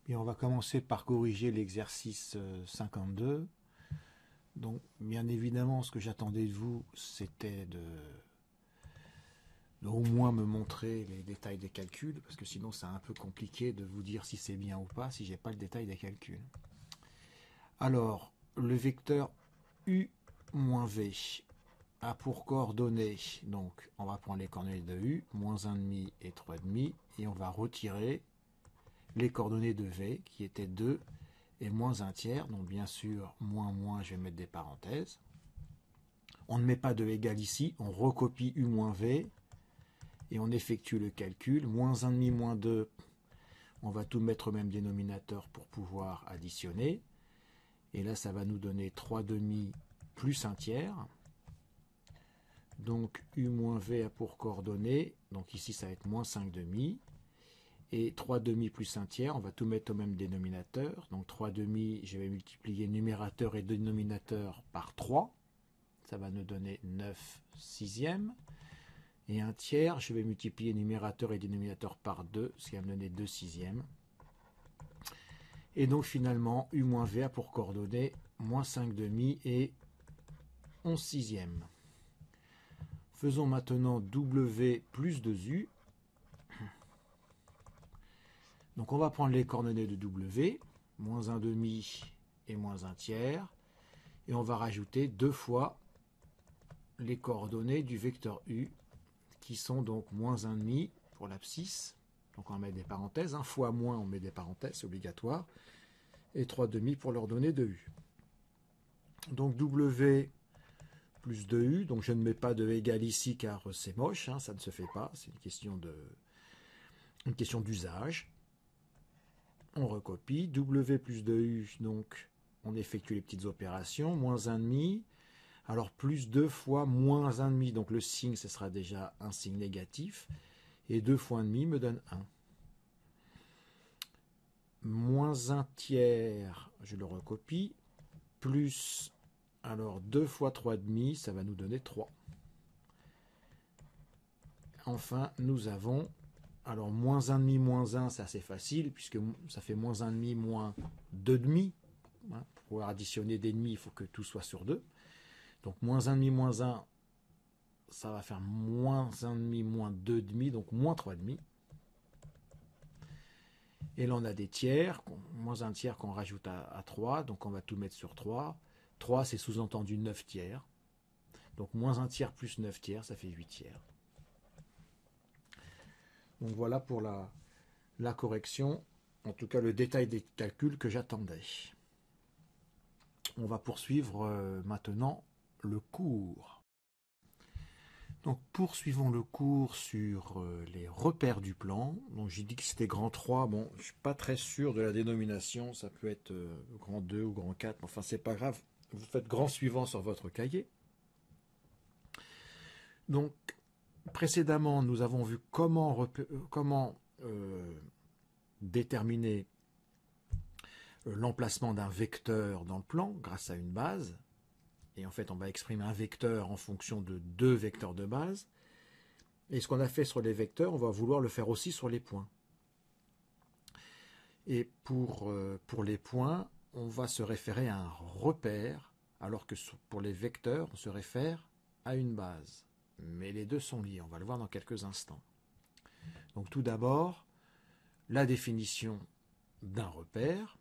Et on va commencer par corriger l'exercice 52. Donc, bien évidemment, ce que j'attendais de vous, c'était de au moins me montrer les détails des calculs, parce que sinon c'est un peu compliqué de vous dire si c'est bien ou pas si j'ai pas le détail des calculs. Alors, le vecteur u moins v a pour coordonnées, donc on va prendre les coordonnées de u, moins 1,5 et 3,5, et on va retirer les coordonnées de v, qui étaient 2 et moins 1 tiers, donc bien sûr, moins, je vais mettre des parenthèses. On ne met pas de égal ici, on recopie u moins v, et on effectue le calcul, moins 1,5, moins 2, on va tout mettre au même dénominateur pour pouvoir additionner, et là ça va nous donner 3,5 plus 1 tiers, donc u moins v a pour coordonnées, donc ici ça va être moins 5,5, et 3,5 plus 1 tiers, on va tout mettre au même dénominateur, donc 3,5, je vais multiplier numérateur et dénominateur par 3, ça va nous donner 9 sixièmes, et 1 tiers, je vais multiplier numérateur et dénominateur par 2, ce qui va me donner 2 sixièmes. Et donc finalement, u moins v a pour coordonnées moins 5,5 et 11 sixièmes. Faisons maintenant w plus 2u. Donc on va prendre les coordonnées de w, moins 1,5 et moins 1 tiers, et on va rajouter 2 fois les coordonnées du vecteur u, qui sont donc moins 1,5 pour l'abscisse, donc on va mettre des parenthèses, fois moins on met des parenthèses, c'est obligatoire, et 3,5 pour leur donner de u. Donc w plus 2u, donc je ne mets pas de égal ici car c'est moche, ça ne se fait pas, c'est une question d'usage. On recopie, w plus 2u, donc on effectue les petites opérations, moins 1,5, alors plus 2 fois moins 1,5, donc le signe ce sera déjà un signe négatif, et 2 fois 1,5 me donne 1. Moins 1 tiers, je le recopie, plus, alors 2 fois 3,5, ça va nous donner 3. Enfin, nous avons, alors moins 1,5 moins 1, c'est assez facile, puisque ça fait moins 1,5 moins 2,5. Pour pouvoir additionner des demi, il faut que tout soit sur 2. Donc moins 1,5 moins 1, ça va faire moins 1,5 moins 2,5, donc moins 3,5. Et là on a des tiers, moins 1 tiers qu'on rajoute à 3, donc on va tout mettre sur 3. 3 c'est sous-entendu 9 tiers. Donc moins 1 tiers plus 9 tiers, ça fait 8 tiers. Donc voilà pour la correction, en tout cas le détail des calculs que j'attendais. On va poursuivre maintenant le cours. Donc poursuivons le cours sur les repères du plan. Donc j'ai dit que c'était grand 3, bon je ne suis pas très sûr de la dénomination, ça peut être grand 2 ou grand 4, mais enfin c'est pas grave, vous faites grand suivant sur votre cahier. Donc précédemment nous avons vu comment déterminer l'emplacement d'un vecteur dans le plan grâce à une base. Et en fait, on va exprimer un vecteur en fonction de 2 vecteurs de base. Et ce qu'on a fait sur les vecteurs, on va vouloir le faire aussi sur les points. Et pour les points, on va se référer à un repère, alors que pour les vecteurs, on se réfère à une base. Mais les deux sont liés, on va le voir dans quelques instants. Donc tout d'abord, la définition d'un repère.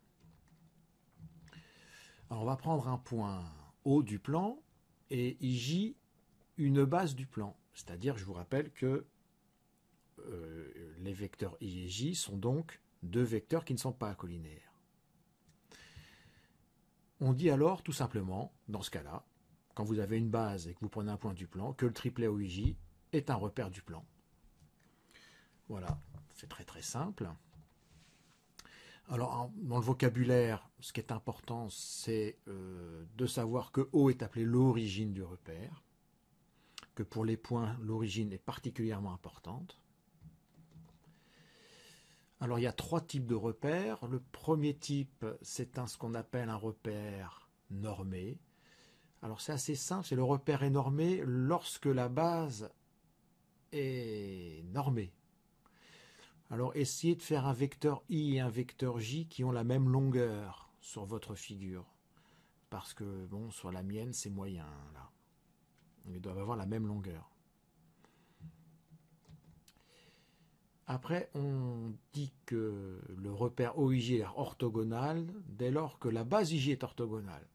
Alors on va prendre un point O du plan et J une base du plan. C'est-à-dire, je vous rappelle que les vecteurs I et J sont donc 2 vecteurs qui ne sont pas collinaires. On dit alors tout simplement, dans ce cas-là, quand vous avez une base et que vous prenez un point du plan, que le triplet OIJ est un repère du plan. Voilà, c'est très très simple. Alors, dans le vocabulaire, ce qui est important, c'est de savoir que O est appelé l'origine du repère, que pour les points, l'origine est particulièrement importante. Alors, il y a 3 types de repères. Le premier type, c'est ce qu'on appelle un repère normé. Alors, c'est assez simple, c'est le repère est normé lorsque la base est normée. Alors essayez de faire un vecteur I et un vecteur J qui ont la même longueur sur votre figure. Parce que, bon, sur la mienne, c'est moyen, là. Ils doivent avoir la même longueur. Après, on dit que le repère OIJ est orthogonal dès lors que la base IJ est orthogonale.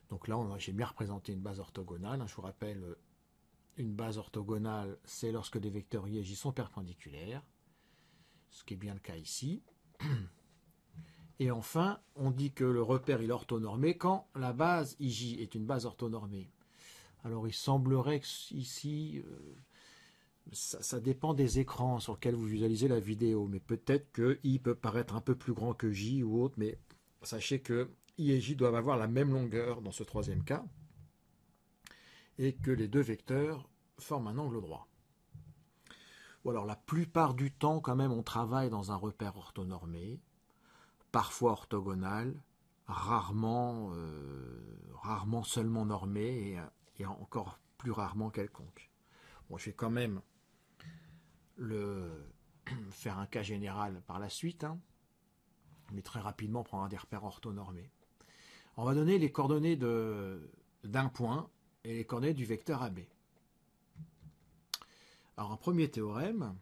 Donc là, j'ai bien représenté une base orthogonale. Je vous rappelle, une base orthogonale, c'est lorsque des vecteurs I et J sont perpendiculaires, ce qui est bien le cas ici. Et enfin, on dit que le repère est orthonormé quand la base IJ est une base orthonormée. Alors il semblerait que ici, ça dépend des écrans sur lesquels vous visualisez la vidéo, mais peut-être que I peut paraître un peu plus grand que J ou autre, mais sachez que I et J doivent avoir la même longueur dans ce troisième cas, et que les deux vecteurs forment un angle droit. Ou alors la plupart du temps, quand même, on travaille dans un repère orthonormé, parfois orthogonal, rarement seulement normé, et encore plus rarement quelconque. Bon, je vais quand même faire un cas général par la suite, hein, mais très rapidement on prendra des repères orthonormés. On va donner les coordonnées d'un point et les coordonnées du vecteur AB. Alors un premier théorème,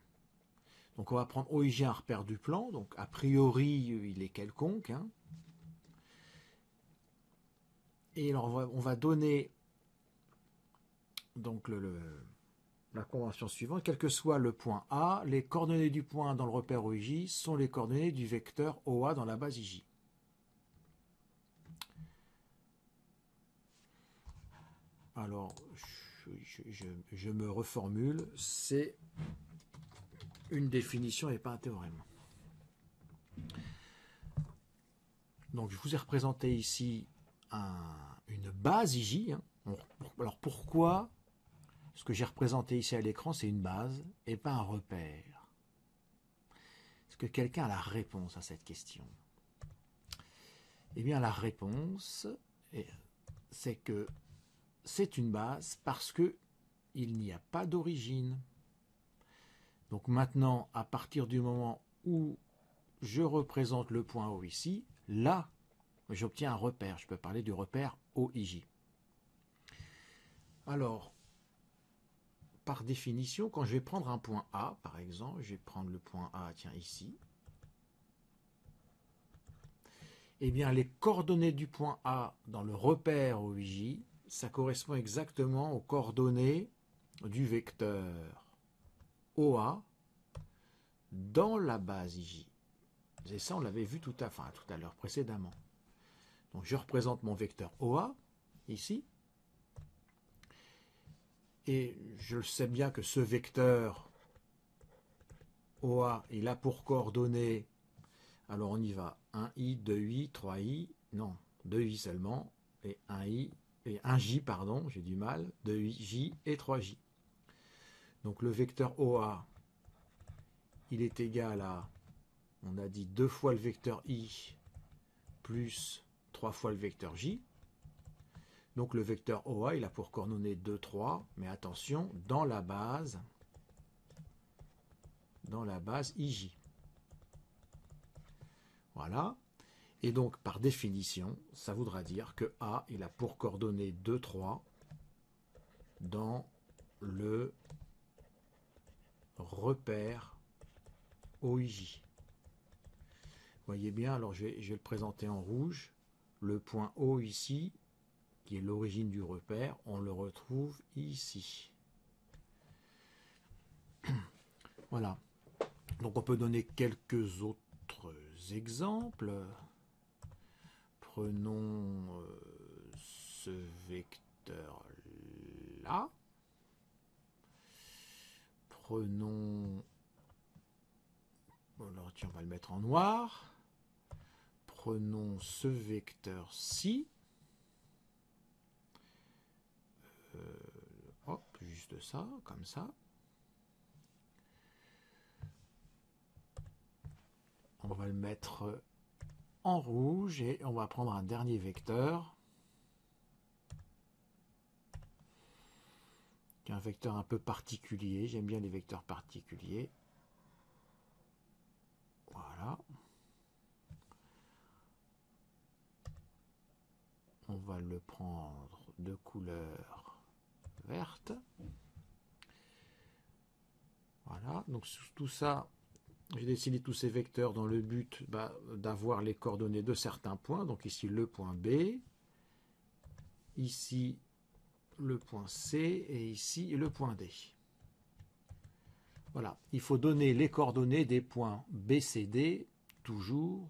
donc on va prendre OIJ un repère du plan, donc a priori il est quelconque, hein. Et alors on va donner donc la convention suivante, quel que soit le point A, les coordonnées du point dans le repère OIJ sont les coordonnées du vecteur OA dans la base IJ. Alors, je me reformule, c'est une définition et pas un théorème. Donc, je vous ai représenté ici une base IJ. Hein. Alors, pourquoi ce que j'ai représenté ici à l'écran, c'est une base et pas un repère? Est-ce que quelqu'un a la réponse à cette question? Eh bien, la réponse, c'est que c'est une base parce que il n'y a pas d'origine. Donc maintenant, à partir du moment où je représente le point O ici, là, j'obtiens un repère. Je peux parler du repère OIJ. Alors, par définition, quand je vais prendre un point A, par exemple, je vais prendre le point A, tiens, ici, eh bien, les coordonnées du point A dans le repère OIJ, ça correspond exactement aux coordonnées du vecteur OA dans la base IJ. Et ça, on l'avait vu tout à l'heure précédemment. Donc, je représente mon vecteur OA, ici. Et je sais bien que ce vecteur OA, il a pour coordonnées, alors on y va, 1i, 2i, 3i, non, 2i seulement, et 1i, et 1j, pardon, j'ai du mal, 2j et 3j. Donc le vecteur OA, il est égal à, on a dit 2 fois le vecteur i plus 3 fois le vecteur j. Donc le vecteur OA, il a pour coordonnées 2, 3, mais attention, dans la base IJ. Voilà. Et donc, par définition, ça voudra dire que A, il a pour coordonnées 2, 3 dans le repère OIJ. Vous voyez bien, alors je vais le présenter en rouge. Le point O ici, qui est l'origine du repère, on le retrouve ici. Voilà. Donc on peut donner quelques autres exemples. Prenons ce vecteur-là. Prenons... Alors tiens, on va le mettre en noir. Prenons ce vecteur-ci. Hop, juste ça, comme ça. On va le mettre en rouge et on va prendre un dernier vecteur. Qui est un vecteur un peu particulier. J'aime bien les vecteurs particuliers. Voilà. On va le prendre de couleur verte. Voilà, donc tout ça, j'ai dessiné tous ces vecteurs dans le but d'avoir les coordonnées de certains points. Donc ici le point B, ici le point C et ici le point D. Voilà, il faut donner les coordonnées des points B, C, D toujours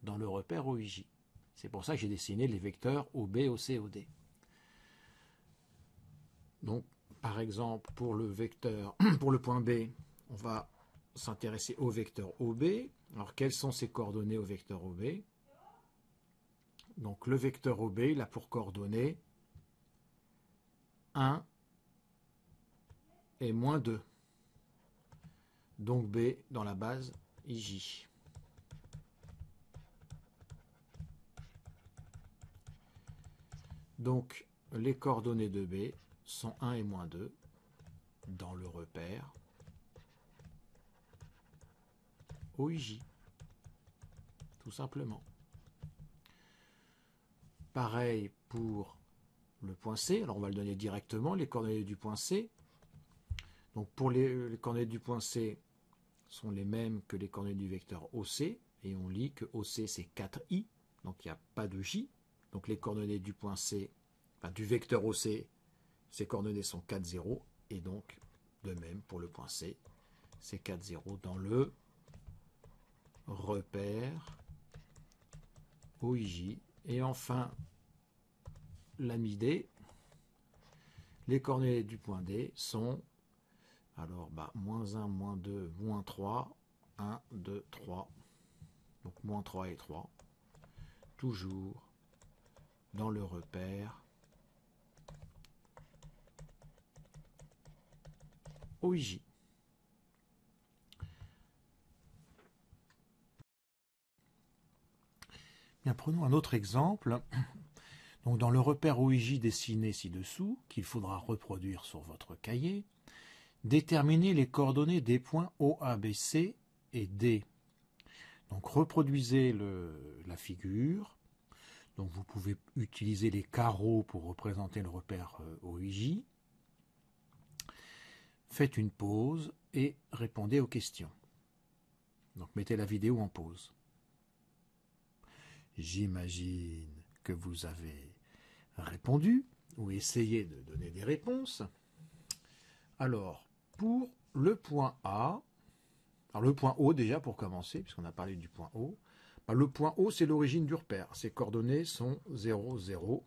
dans le repère OIJ. C'est pour ça que j'ai dessiné les vecteurs OB, OC, OD. Donc, par exemple, pour le vecteur, pour le point B, on va s'intéresser au vecteur OB. Alors, quelles sont ses coordonnées au vecteur OB? Donc, le vecteur OB, il a pour coordonnées 1 et moins 2. Donc, B dans la base IJ. Donc, les coordonnées de B sont 1 et moins 2 dans le repère OIJ, tout simplement. Pareil pour le point C, alors on va le donner directement, les coordonnées du point C. Donc pour les coordonnées du point C sont les mêmes que les coordonnées du vecteur OC, et on lit que OC c'est 4i, donc il n'y a pas de J. Donc les coordonnées du point C, enfin du vecteur OC, ces coordonnées sont 4, 0, et donc de même pour le point C, c'est 4, 0 dans le repère OIJ. Et enfin, l'ami D, les coordonnées du point D sont alors moins 1, moins 2, moins 3, 1, 2, 3. Donc moins 3 et 3. Toujours dans le repère OIJ. Bien, prenons un autre exemple. Donc, dans le repère OIJ dessiné ci-dessous, qu'il faudra reproduire sur votre cahier, déterminez les coordonnées des points O, A, B, C et D. Donc, reproduisez la figure. Donc, vous pouvez utiliser les carreaux pour représenter le repère OIJ. Faites une pause et répondez aux questions. Donc, mettez la vidéo en pause. J'imagine que vous avez répondu ou essayé de donner des réponses. Alors, pour le point A, alors le point O déjà pour commencer, puisqu'on a parlé du point O, le point O c'est l'origine du repère. Ses coordonnées sont 0, 0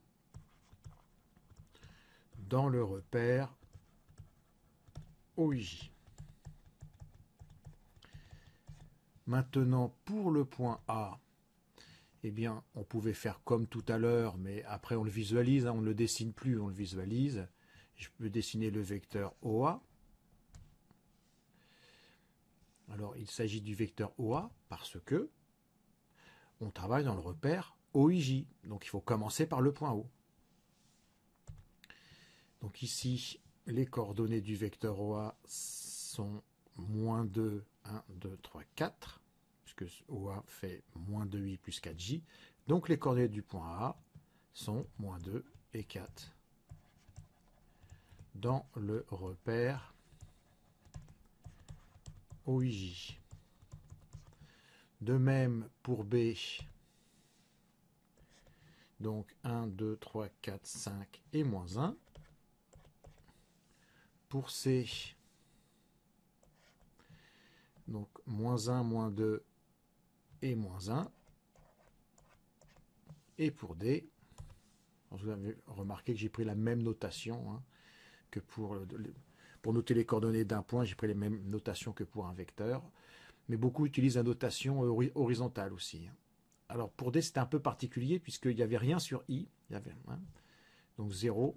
dans le repère OIJ. Maintenant, pour le point A, eh bien, on pouvait faire comme tout à l'heure, mais après on le visualise, on ne le dessine plus, on le visualise. Je peux dessiner le vecteur OA. Alors, il s'agit du vecteur OA parce que on travaille dans le repère OIJ. Donc, il faut commencer par le point O. Donc ici, les coordonnées du vecteur OA sont moins 2, 1, 2, 3, 4. Puisque OA fait moins 2i plus 4j. Donc les coordonnées du point A sont moins 2 et 4 dans le repère OIJ. De même pour B, donc 1, 2, 3, 4, 5 et moins 1. Pour C, donc moins 1, moins 2 et moins 1. Et pour D, vous avez remarqué que j'ai pris la même notation que pour noter les coordonnées d'un point, j'ai pris les mêmes notations que pour un vecteur. Mais beaucoup utilisent la notation horizontale aussi. Alors pour D, c'était un peu particulier puisqu'il n'y avait rien sur I. Il y avait, donc 0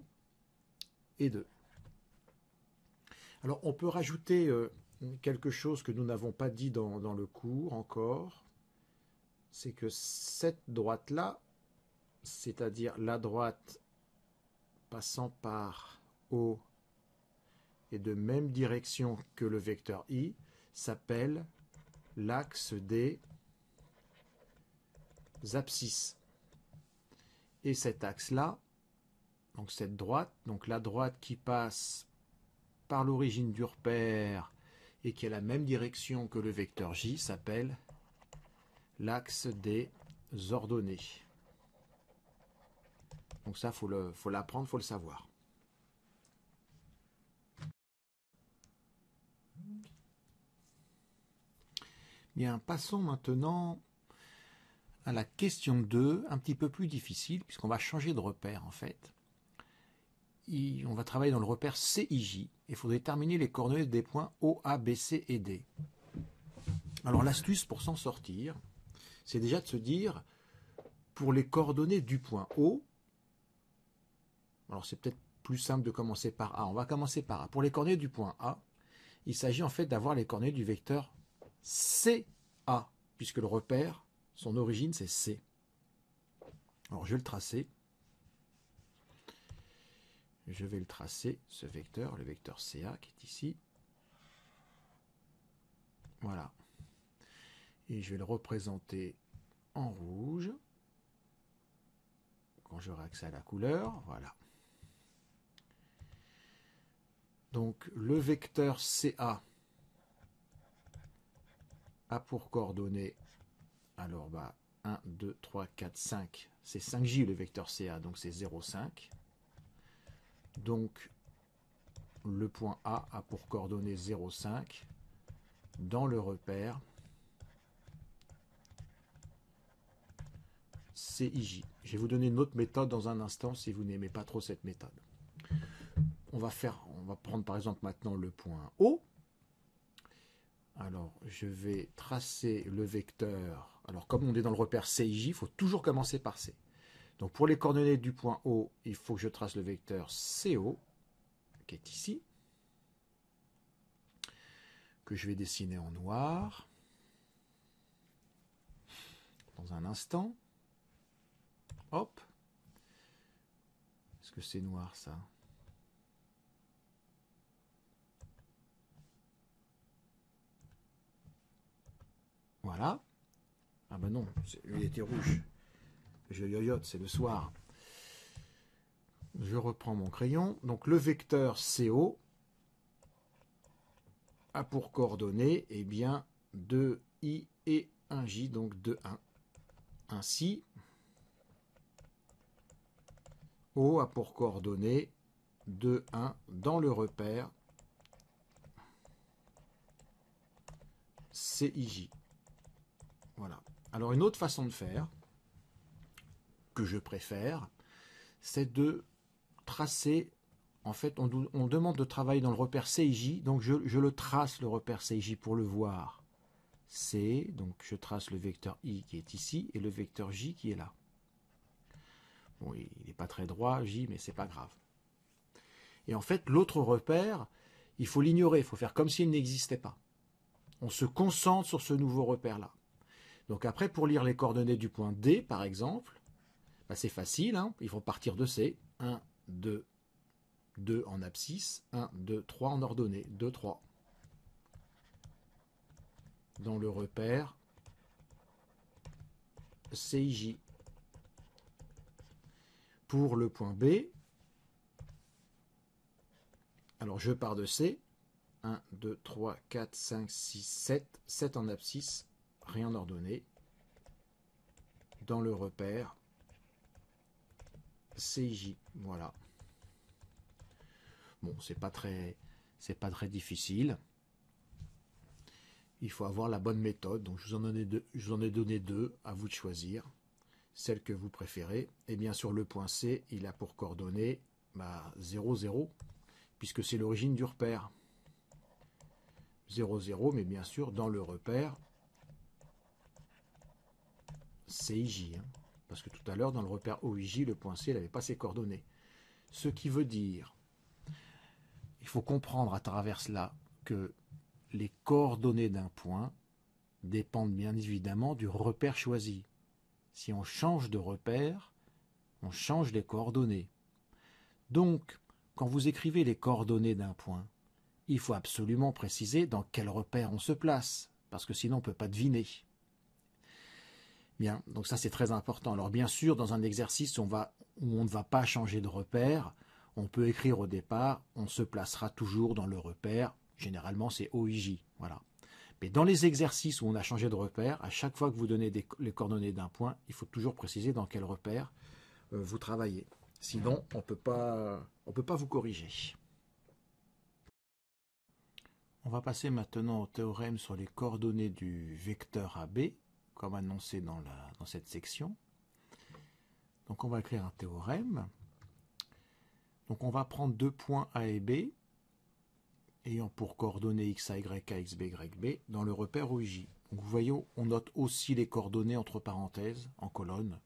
et 2. Alors on peut rajouter quelque chose que nous n'avons pas dit dans le cours encore. C'est que cette droite-là, c'est-à-dire la droite passant par O et de même direction que le vecteur I, s'appelle l'axe des abscisses. Et cet axe-là, donc cette droite, donc la droite qui passe par l'origine du repère et qui a la même direction que le vecteur J, s'appelle l'axe des ordonnées. Donc ça, faut l'apprendre, faut le savoir. Bien, passons maintenant à la question 2, un petit peu plus difficile, puisqu'on va changer de repère en fait. On va travailler dans le repère CIJ. Il faut déterminer les coordonnées des points O, A, B, C et D. Alors l'astuce pour s'en sortir, c'est déjà de se dire, pour les coordonnées du point O, alors c'est peut-être plus simple de commencer par A, on va commencer par A. Pour les coordonnées du point A, il s'agit en fait d'avoir les coordonnées du vecteur CA, puisque le repère, son origine c'est C. Alors je vais le tracer. Je vais le tracer, ce vecteur, le vecteur CA qui est ici. Voilà. Et je vais le représenter en rouge. Quand j'aurai accès à la couleur, voilà. Donc le vecteur CA a pour coordonnées, alors 1, 2, 3, 4, 5, c'est 5J le vecteur CA, donc c'est 0,5. Donc le point A a pour coordonnées 0,5 dans le repère CIJ. Je vais vous donner une autre méthode dans un instant si vous n'aimez pas trop cette méthode. On va prendre par exemple maintenant le point O. Alors je vais tracer le vecteur. Alors comme on est dans le repère CIJ, il faut toujours commencer par C. Donc pour les coordonnées du point O, il faut que je trace le vecteur CO, qui est ici, que je vais dessiner en noir dans un instant. Hop. Est-ce que c'est noir ça? Voilà. Ah ben non, il était rouge. Je yoyote, c'est le soir. Je reprends mon crayon. Donc le vecteur CO a pour coordonnées, eh bien, 2i et 1j, donc 2, 1. Ainsi, O a pour coordonnées 2, 1 dans le repère CIJ. Voilà. Alors une autre façon de faire, que je préfère, c'est de tracer, en fait on demande de travailler dans le repère CIJ, donc je le trace le repère CIJ pour le voir. C, donc je trace le vecteur I qui est ici, et le vecteur J qui est là. Bon, il n'est pas très droit, J, mais c'est pas grave. Et en fait, l'autre repère, il faut l'ignorer, il faut faire comme s'il n'existait pas. On se concentre sur ce nouveau repère-là. Donc après, pour lire les coordonnées du point D, par exemple, c'est facile, hein, il faut partir de C. 1, 2, 2 en abscisse, 1, 2, 3 en ordonnée, 2, 3. Dans le repère CIJ. Pour le point B, alors je pars de C, 1, 2, 3, 4, 5, 6, 7, 7 en abscisse, rien en ordonnée, dans le repère CIJ, voilà. Bon, c'est pas très difficile. Il faut avoir la bonne méthode, donc je vous en ai donné deux, à vous de choisir celle que vous préférez. Et bien sûr, le point C, il a pour coordonnées 0, 0, puisque c'est l'origine du repère. 0, 0, mais bien sûr dans le repère CIJ. Hein, parce que tout à l'heure, dans le repère OIJ, le point C n'avait pas ses coordonnées. Ce qui veut dire, il faut comprendre à travers cela que les coordonnées d'un point dépendent bien évidemment du repère choisi. Si on change de repère, on change les coordonnées. Donc, quand vous écrivez les coordonnées d'un point, il faut absolument préciser dans quel repère on se place. parce que sinon on ne peut pas deviner. Bien, donc ça c'est très important. Alors bien sûr, dans un exercice où on ne va pas changer de repère, on peut écrire au départ, on se placera toujours dans le repère, généralement c'est OIJ, voilà. Mais dans les exercices où on a changé de repère, à chaque fois que vous donnez les coordonnées d'un point, il faut toujours préciser dans quel repère vous travaillez. Sinon, on ne peut pas vous corriger. On va passer maintenant au théorème sur les coordonnées du vecteur AB, comme annoncé dans cette section. Donc on va écrire un théorème. Donc on va prendre deux points A et B, ayant pour coordonnées x, a, y, a, x, b, y, b, dans le repère OIJ. Donc vous voyez, on note aussi les coordonnées entre parenthèses, en colonne.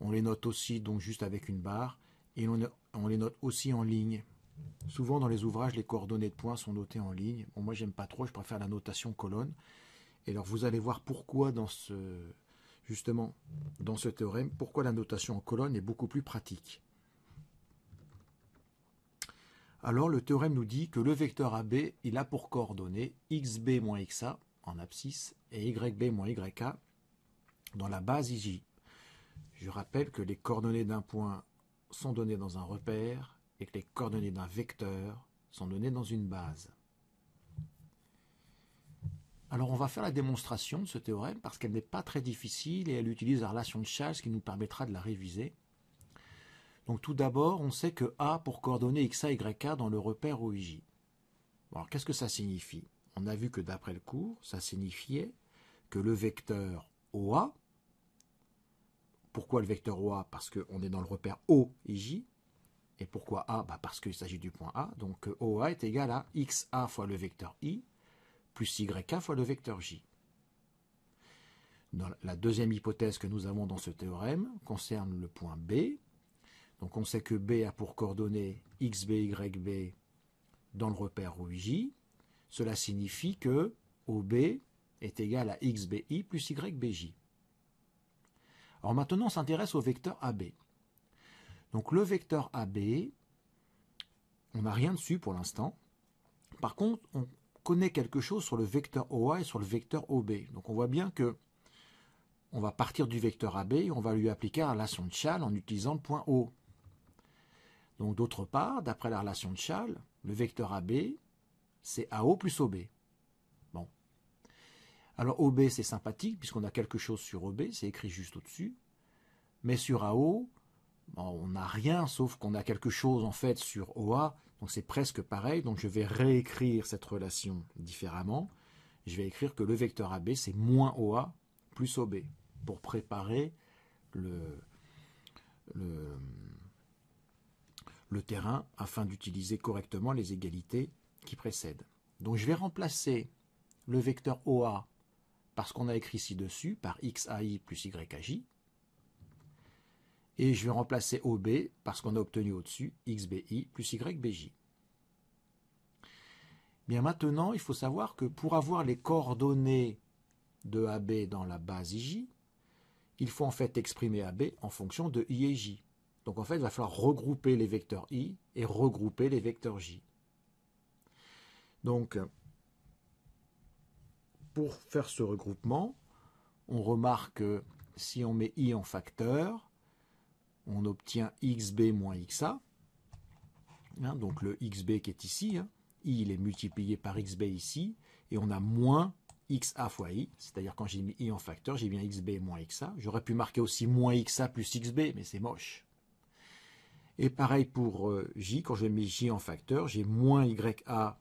On les note aussi donc juste avec une barre, et on les note aussi en ligne. Souvent dans les ouvrages, les coordonnées de points sont notées en ligne. Bon, moi j'aime pas trop, je préfère la notation colonne. Et alors vous allez voir pourquoi justement dans ce théorème, pourquoi la notation en colonne est beaucoup plus pratique. Alors le théorème nous dit que le vecteur AB, il a pour coordonnées xb moins xa en abscisse et yb moins yk dans la base IJ. Je rappelle que les coordonnées d'un point sont données dans un repère et que les coordonnées d'un vecteur sont données dans une base. Alors on va faire la démonstration de ce théorème parce qu'elle n'est pas très difficile et elle utilise la relation de Chasles, ce qui nous permettra de la réviser. Donc tout d'abord, on sait que A pour coordonnées xa, yk dans le repère OIJ. Alors qu'est-ce que ça signifie? On a vu que d'après le cours, ça signifiait que le vecteur OA, pourquoi le vecteur OA? Parce qu'on est dans le repère OIJ. Et pourquoi A? Parce qu'il s'agit du point A. Donc OA est égal à xa fois le vecteur I plus YK fois le vecteur J. Dans la deuxième hypothèse que nous avons dans ce théorème concerne le point B. Donc on sait que B a pour coordonnées xb, yb dans le repère OIJ. Cela signifie que OB est égal à xbi plus ybj. Alors maintenant on s'intéresse au vecteur AB. Donc le vecteur AB, on n'a rien dessus pour l'instant. Par contre, on connaît quelque chose sur le vecteur OA et sur le vecteur OB. Donc on voit bien que on va partir du vecteur AB et on va lui appliquer la relation de Chasles en utilisant le point O. Donc d'autre part, d'après la relation de Chasles, le vecteur AB, c'est AO plus OB. Bon. Alors OB, c'est sympathique, puisqu'on a quelque chose sur OB, c'est écrit juste au-dessus. Mais sur AO, bon, on n'a rien, sauf qu'on a quelque chose en fait sur OA, donc c'est presque pareil. Donc je vais réécrire cette relation différemment. Je vais écrire que le vecteur AB, c'est moins OA plus OB, pour préparer le terrain afin d'utiliser correctement les égalités qui précèdent. Donc je vais remplacer le vecteur OA par ce qu'on a écrit ci-dessus, par xai plus yaj, et je vais remplacer OB par ce qu'on a obtenu au-dessus, xbi plus ybj. Bien maintenant, il faut savoir que pour avoir les coordonnées de AB dans la base IJ, il faut en fait exprimer AB en fonction de I et J. Donc en fait, il va falloir regrouper les vecteurs I et regrouper les vecteurs J. Donc, pour faire ce regroupement, on remarque que si on met I en facteur, on obtient xb moins xa. Donc le xb qui est ici, I il est multiplié par xb ici, et on a moins xa fois I, c'est-à-dire quand j'ai mis I en facteur, j'ai bien xb moins xa. J'aurais pu marquer aussi moins xa plus xb, mais c'est moche. Et pareil pour J, quand je mets J en facteur, j'ai moins YA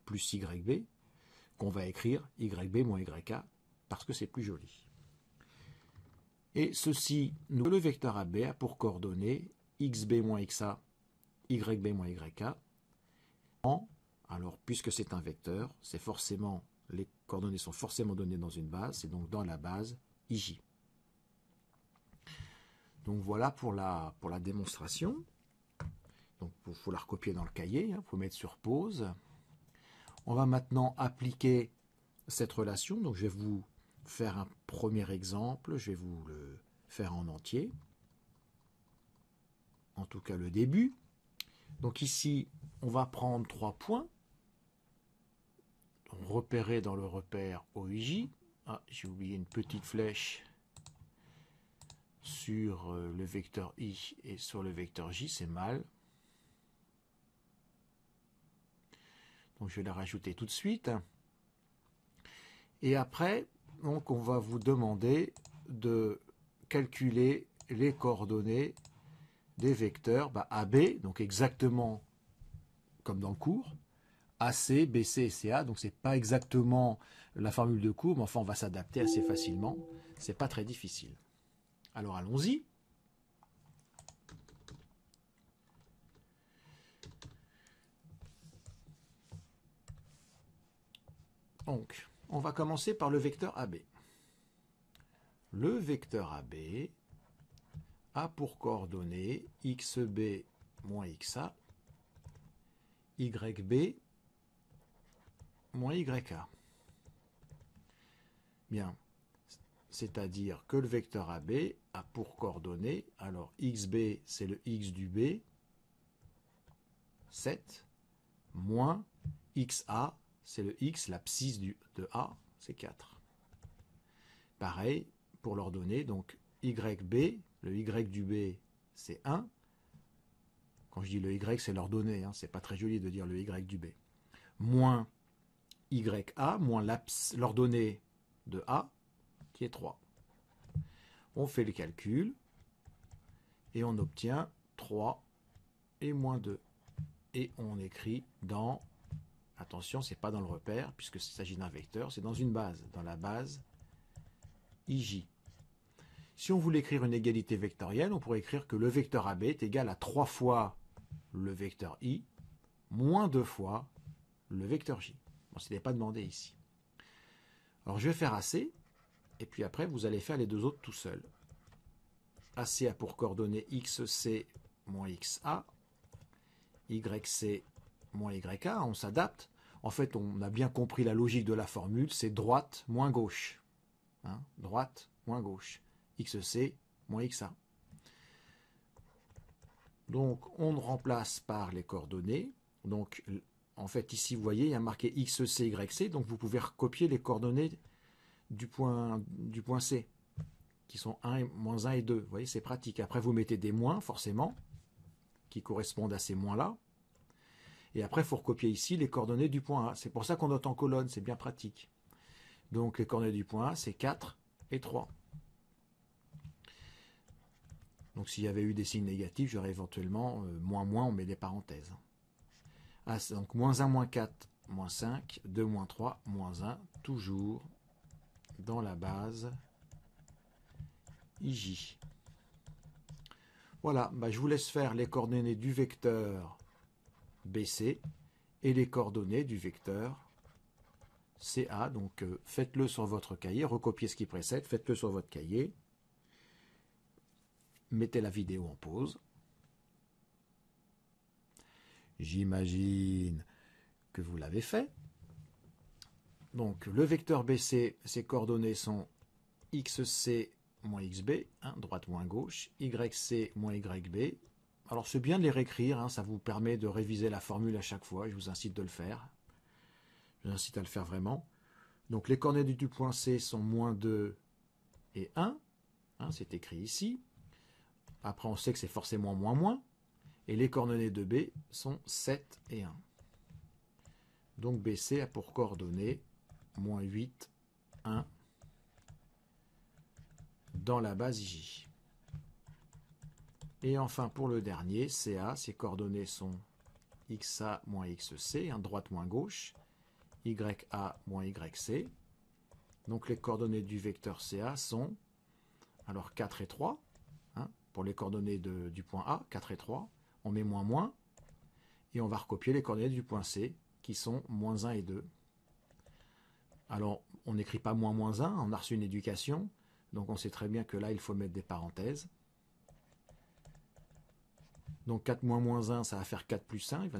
plus YB, qu'on va écrire YB moins YK, parce que c'est plus joli. Et ceci, le vecteur AB a pour coordonnées XB moins XA, YB moins YK. Alors, puisque c'est un vecteur, les coordonnées sont forcément données dans une base, c'est donc dans la base IJ. Donc voilà pour la démonstration. Donc il faut la recopier dans le cahier, il faut mettre sur pause. On va maintenant appliquer cette relation. Donc je vais vous faire un premier exemple, je vais vous le faire en entier. En tout cas le début. Donc ici, on va prendre 3 points. repérer dans le repère OIJ. Ah, j'ai oublié une petite flèche sur le vecteur I et sur le vecteur J, c'est mal. Donc je vais la rajouter tout de suite. Et après, donc, on va vous demander de calculer les coordonnées des vecteurs AB, donc exactement comme dans le cours, AC, BC et CA, donc c'est pas exactement la formule de cours, mais enfin on va s'adapter assez facilement, c'est pas très difficile. Alors allons-y. Donc, on va commencer par le vecteur AB. Le vecteur AB a pour coordonnées xb moins xa, yb moins YA. Bien, c'est-à-dire que le vecteur AB a pour coordonnées, alors xb c'est le x du B, 7, moins xa c'est le x, l'abscisse de A, c'est 4. Pareil pour l'ordonnée, donc yb, le y du B c'est 1. Quand je dis le y c'est l'ordonnée, c'est pas très joli de dire le y du B. Moins YA, moins l'ordonnée de A, qui est 3. On fait le calcul, et on obtient 3 et moins 2. Et on écrit dans, attention, c'est pas dans le repère, puisqu'il s'agit d'un vecteur, c'est dans une base, dans la base IJ. Si on voulait écrire une égalité vectorielle, on pourrait écrire que le vecteur AB est égal à 3 fois le vecteur I, moins 2 fois le vecteur J. Bon, ce n'est pas demandé ici. Alors je vais faire AC, et puis après vous allez faire les deux autres tout seul. AC a pour coordonnées XC moins XA, YC moins YA, on s'adapte. En fait, on a bien compris la logique de la formule, c'est droite moins gauche. Droite moins gauche. XC moins XA. Donc, on remplace par les coordonnées. Donc, en fait, ici, vous voyez, il y a marqué XC, YC, donc vous pouvez recopier les coordonnées du point C, qui sont 1, moins 1 et 2. Vous voyez, c'est pratique. Après, vous mettez des moins, forcément, qui correspondent à ces moins-là. Et après, il faut recopier ici les coordonnées du point A. C'est pour ça qu'on note en colonne, c'est bien pratique. Donc, les coordonnées du point A, c'est 4 et 3. Donc, s'il y avait eu des signes négatifs, j'aurais éventuellement moins, on met des parenthèses. Ah, donc, moins 1, moins 4, moins 5, 2, moins 3, moins 1, toujours dans la base IJ. Voilà, je vous laisse faire les coordonnées du vecteur BC et les coordonnées du vecteur CA. Donc faites-le sur votre cahier, recopiez ce qui précède, faites-le sur votre cahier. Mettez la vidéo en pause. J'imagine que vous l'avez fait. Donc le vecteur BC, ses coordonnées sont XC moins XB, droite moins gauche, YC moins YB. Alors c'est bien de les réécrire, ça vous permet de réviser la formule à chaque fois, je vous incite de le faire. Je vous incite à le faire vraiment. Donc les coordonnées du point C sont moins 2 et 1, c'est écrit ici. Après on sait que c'est forcément moins, et les coordonnées de B sont 7 et 1. Donc BC a pour coordonnées moins 8, 1, dans la base IJ. Et enfin, pour le dernier, CA, ses coordonnées sont XA moins XC, droite moins gauche, YA moins YC. Donc les coordonnées du vecteur CA sont alors 4 et 3. Pour les coordonnées du point A, 4 et 3. On met moins, et on va recopier les coordonnées du point C, qui sont moins 1 et 2. Alors, on n'écrit pas moins 1, on a reçu une éducation, donc on sait très bien que là, il faut mettre des parenthèses. Donc 4 moins 1, ça va faire 4 plus 1,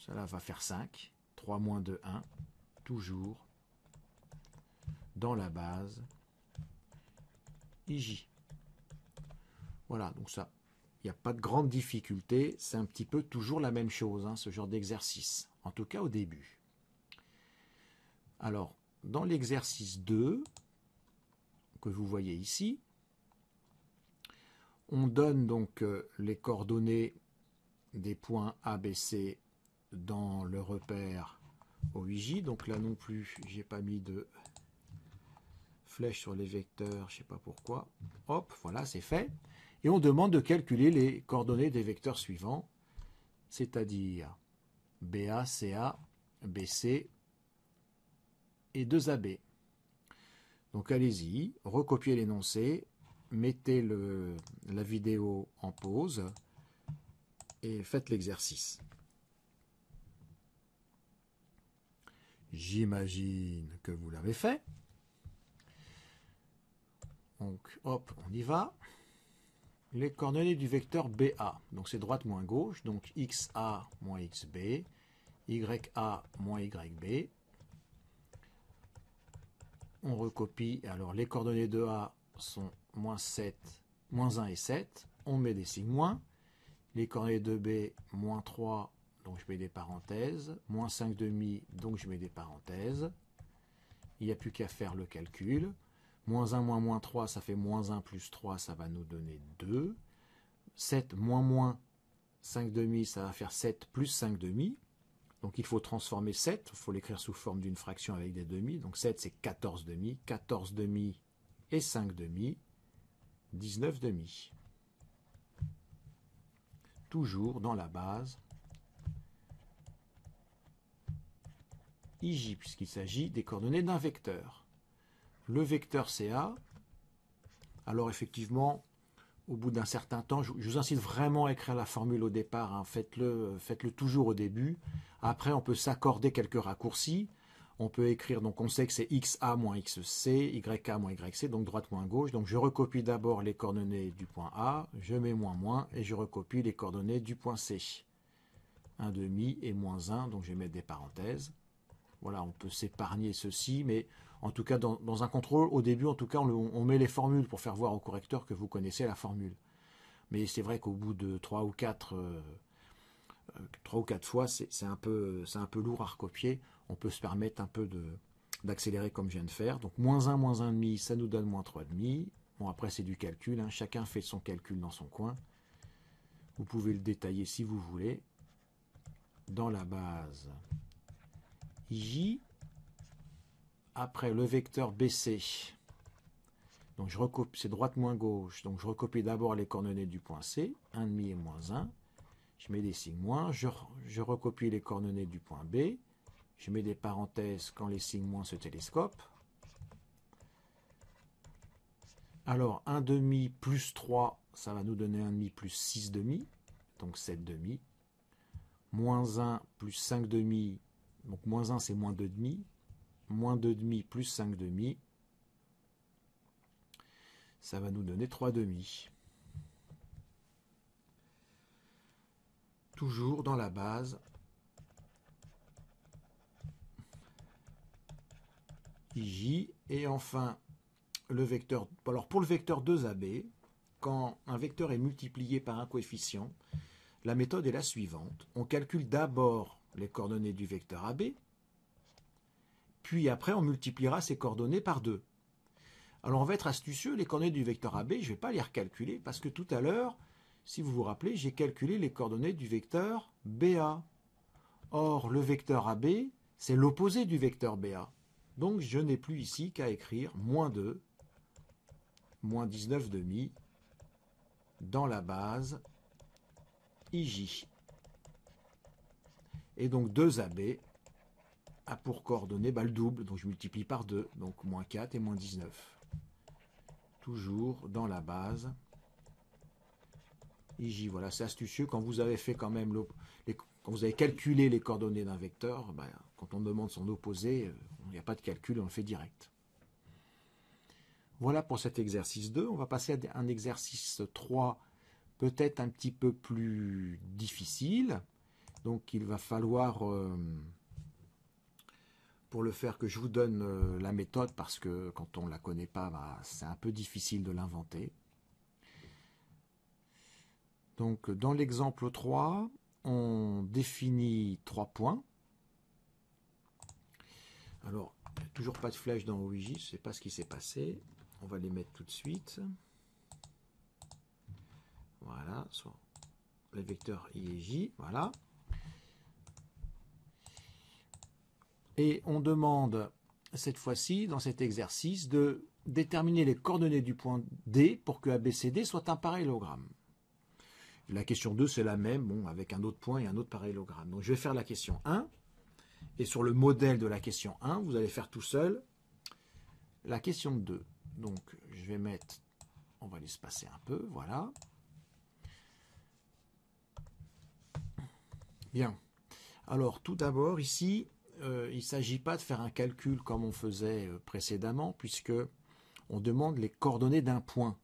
ça va faire 5. 3 moins 2, 1, toujours dans la base IJ. Voilà, donc ça, il n'y a pas de grande difficulté, c'est un petit peu toujours la même chose, ce genre d'exercice, en tout cas au début. Alors, dans l'exercice 2, que vous voyez ici, on donne donc les coordonnées des points A, B, C dans le repère OIJ. Donc là non plus, j'ai pas mis de flèche sur les vecteurs, je ne sais pas pourquoi. Hop, voilà, c'est fait. Et on demande de calculer les coordonnées des vecteurs suivants, c'est-à-dire BA, CA, BC et 2AB. Donc allez-y, recopiez l'énoncé, mettez la vidéo en pause et faites l'exercice. J'imagine que vous l'avez fait. Donc hop, on y va. Les coordonnées du vecteur BA, donc c'est droite moins gauche, donc XA moins XB, YA moins YB. On recopie, alors les coordonnées de A sont moins 1 et 7, on met des signes moins. Les coordonnées de B, moins 3, donc je mets des parenthèses, moins 5 demi, donc je mets des parenthèses. Il n'y a plus qu'à faire le calcul. Moins 1 moins 3, ça fait moins 1 plus 3, ça va nous donner 2. 7 moins 5 demi, ça va faire 7 plus 5 demi. Donc il faut transformer 7, il faut l'écrire sous forme d'une fraction avec des demi. Donc 7 c'est 14 demi, 14 demi et 5 demi, 19 demi. Toujours dans la base IJ, puisqu'il s'agit des coordonnées d'un vecteur. Le vecteur CA, alors effectivement, au bout d'un certain temps, je vous incite vraiment à écrire la formule au départ, hein. Faites-le toujours au début. Après, on peut s'accorder quelques raccourcis. On peut écrire, donc on sait que c'est XA moins XC, YA moins YC, donc droite moins gauche. Donc je recopie d'abord les coordonnées du point A, je mets moins, et je recopie les coordonnées du point C. 1 demi et moins 1, donc je vais mettre des parenthèses. Voilà, on peut s'épargner ceci, mais en tout cas, dans un contrôle, au début, en tout cas, on met les formules pour faire voir au correcteur que vous connaissez la formule. Mais c'est vrai qu'au bout de 3 ou 4 fois, c'est un peu lourd à recopier. On peut se permettre un peu d'accélérer comme je viens de faire. Donc, moins 1, moins 1,5, ça nous donne moins 3,5. Bon, après, c'est du calcul, hein. Chacun fait son calcul dans son coin. Vous pouvez le détailler si vous voulez. Dans la base J, après le vecteur BC, donc je recopie, c'est droite moins gauche, donc je recopie d'abord les coordonnées du point C, 1,5 et moins 1, je mets des signes moins, je recopie les coordonnées du point B, je mets des parenthèses quand les signes moins se télescopent. Alors 1 demi plus 3, ça va nous donner 1 demi plus 6 demi, donc 7 demi. Moins 1 plus 5 demi, donc moins 1 c'est moins 2 demi. Moins 2 demi plus 5 demi, ça va nous donner 3 demi. Toujours dans la base IJ. Et enfin, le vecteur. Alors pour le vecteur 2AB, quand un vecteur est multiplié par un coefficient, la méthode est la suivante. On calcule d'abord les coordonnées du vecteur AB, puis après on multipliera ces coordonnées par 2. Alors on va être astucieux, les coordonnées du vecteur AB, je ne vais pas les recalculer, parce que tout à l'heure, si vous vous rappelez, j'ai calculé les coordonnées du vecteur BA. Or, le vecteur AB, c'est l'opposé du vecteur BA. Donc je n'ai plus ici qu'à écrire moins 2, moins 19 demi, dans la base IJ. Et donc 2AB a pour coordonnées le double, donc je multiplie par 2, donc moins 4 et moins 19. Toujours dans la base IJ. Voilà, c'est astucieux quand vous avez fait quand même quand vous avez calculé les coordonnées d'un vecteur, quand on demande son opposé, il n'y a pas de calcul, on le fait direct. Voilà pour cet exercice 2. On va passer à un exercice 3, peut-être un petit peu plus difficile. Donc il va falloir, pour le faire, que je vous donne la méthode, parce que quand on ne la connaît pas, c'est un peu difficile de l'inventer. Donc dans l'exemple 3, on définit 3 points. Alors toujours pas de flèche dans OIJ, je ne sais pas ce qui s'est passé. On va les mettre tout de suite. Voilà, sur les vecteurs I et J, voilà. Et on demande, cette fois-ci, dans cet exercice, de déterminer les coordonnées du point D pour que ABCD soit un parallélogramme. La question 2, c'est la même, bon, avec un autre point et un autre parallélogramme. Donc je vais faire la question 1, et sur le modèle de la question 1, vous allez faire tout seul la question 2. Donc je vais mettre, on va l'espacer un peu, voilà. Bien. Alors tout d'abord, ici, il ne s'agit pas de faire un calcul comme on faisait précédemment, puisque on demande les coordonnées d'un point,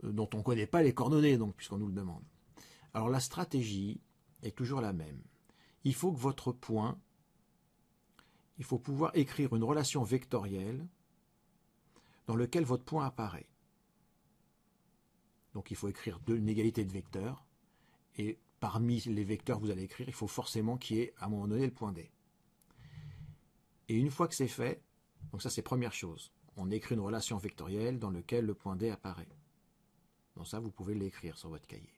dont on ne connaît pas les coordonnées, donc, puisqu'on nous le demande. Alors la stratégie est toujours la même. Il faut que votre point, il faut pouvoir écrire une relation vectorielle dans laquelle votre point apparaît. Donc il faut écrire une égalité de vecteurs, et parmi les vecteurs que vous allez écrire, il faut forcément qu'il y ait à un moment donné le point D. Et une fois que c'est fait, donc ça c'est première chose, on écrit une relation vectorielle dans laquelle le point D apparaît. Donc ça vous pouvez l'écrire sur votre cahier.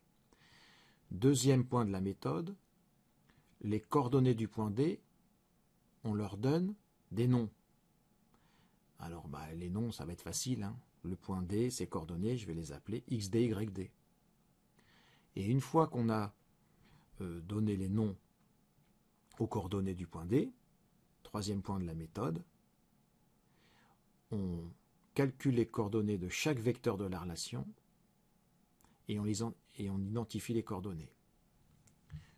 Deuxième point de la méthode, les coordonnées du point D, on leur donne des noms. Alors les noms ça va être facile, hein. Le point D, ses coordonnées, je vais les appeler XD, YD. Et une fois qu'on a donné les noms aux coordonnées du point D, troisième point de la méthode, on calcule les coordonnées de chaque vecteur de la relation et on identifie les coordonnées.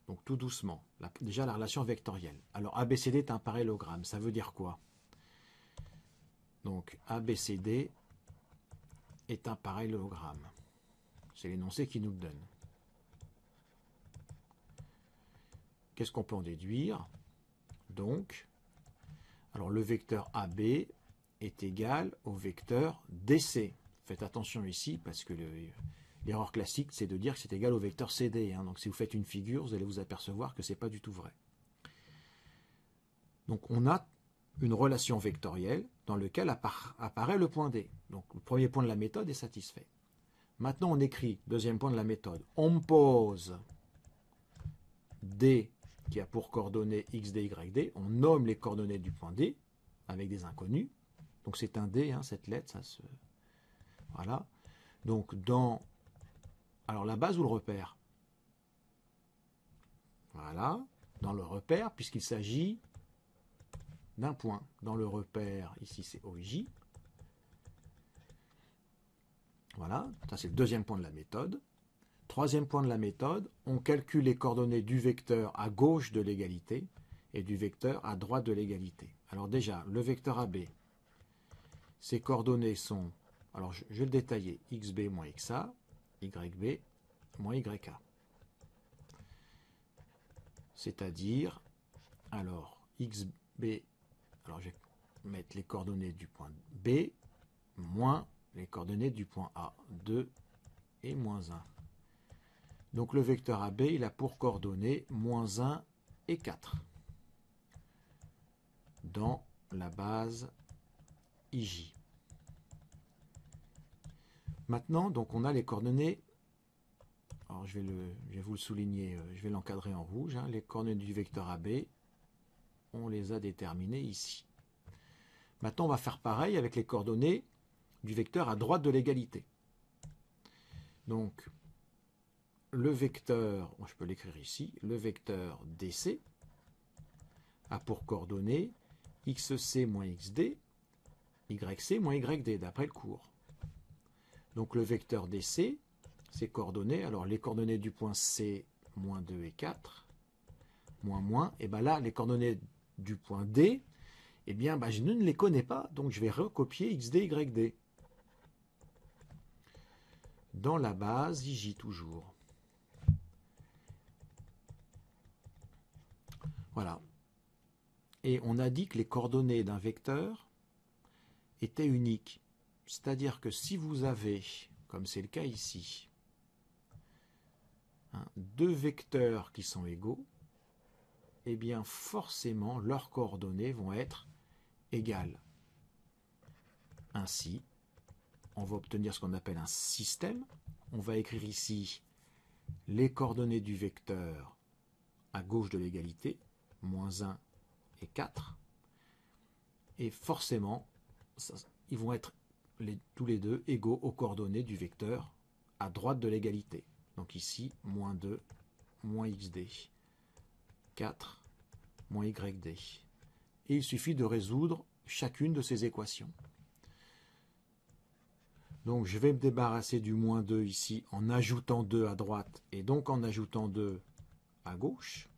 Donc tout doucement, déjà la relation vectorielle. Alors ABCD est un parallélogramme, ça veut dire quoi? Donc ABCD est un parallélogramme. C'est l'énoncé qui nous le donne. Qu'est-ce qu'on peut en déduire? Donc, alors le vecteur AB est égal au vecteur DC. Faites attention ici parce que l'erreur classique c'est de dire que c'est égal au vecteur CD. Hein. Donc si vous faites une figure, vous allez vous apercevoir que ce n'est pas du tout vrai. Donc on a une relation vectorielle dans laquelle apparaît le point D. Donc le premier point de la méthode est satisfait. Maintenant on écrit, deuxième point de la méthode, on pose D qui a pour coordonnées XD, YD, on nomme les coordonnées du point D avec des inconnus. Donc c'est un D, hein, cette lettre, ça se... Voilà. Donc dans... Alors la base ou le repère? Voilà. Dans le repère, puisqu'il s'agit d'un point. Dans le repère, ici c'est OIJ. Voilà, ça c'est le deuxième point de la méthode. Troisième point de la méthode, on calcule les coordonnées du vecteur à gauche de l'égalité et du vecteur à droite de l'égalité. Alors déjà, le vecteur AB, ses coordonnées sont, alors je vais le détailler, XB moins XA, YB moins YK. C'est-à-dire, alors XB, alors je vais mettre les coordonnées du point B moins les coordonnées du point A, 2 et moins 1. Donc le vecteur AB, il a pour coordonnées moins 1 et 4 dans la base IJ. Maintenant, donc on a les coordonnées, alors je vais vous le souligner, je vais l'encadrer en rouge, hein, les coordonnées du vecteur AB, on les a déterminées ici. Maintenant, on va faire pareil avec les coordonnées du vecteur à droite de l'égalité. Donc, le vecteur, je peux l'écrire ici, le vecteur DC a pour coordonnées XC moins XD, YC moins YD, d'après le cours. Donc le vecteur DC, ses coordonnées, alors les coordonnées du point C, moins 2 et 4, moins, et bien là, les coordonnées du point D, eh bien, je ne les connais pas, donc je vais recopier XD, YD. Dans la base IJ toujours. Voilà. Et on a dit que les coordonnées d'un vecteur étaient uniques. C'est-à-dire que si vous avez, comme c'est le cas ici, deux vecteurs qui sont égaux, eh bien forcément leurs coordonnées vont être égale. Ainsi, on va obtenir ce qu'on appelle un système. On va écrire ici les coordonnées du vecteur à gauche de l'égalité, moins 1 et 4. Et forcément, ils vont être tous les deux égaux aux coordonnées du vecteur à droite de l'égalité. Donc ici, moins 2, moins xd, 4, moins yd. Et il suffit de résoudre chacune de ces équations. Donc je vais me débarrasser du moins 2 ici en ajoutant 2 à droite et donc en ajoutant 2 à gauche.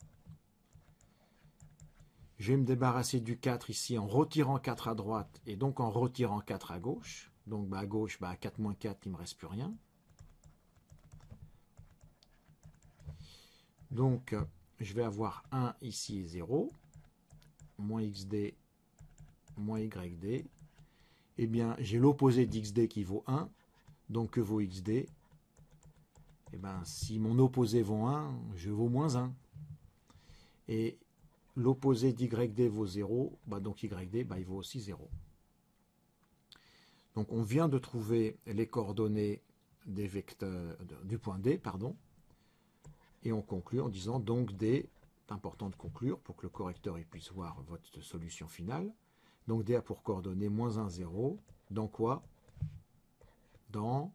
Je vais me débarrasser du 4 ici en retirant 4 à droite et donc en retirant 4 à gauche. Donc à gauche, à 4 moins 4, il ne me reste plus rien. Donc je vais avoir 1 ici et 0, moins xd, moins yd. Eh bien, j'ai l'opposé d'xd qui vaut 1, donc que vaut xd? Eh bien, si mon opposé vaut 1, je vaux moins 1. Et l'opposé d'yd vaut 0, donc yd, il vaut aussi 0. Donc on vient de trouver les coordonnées des vecteurs, du point D, pardon, et on conclut en disant donc D, c'est important de conclure pour que le correcteur puisse voir votre solution finale. Donc D a pour coordonnées moins 1, 0, dans quoi? Dans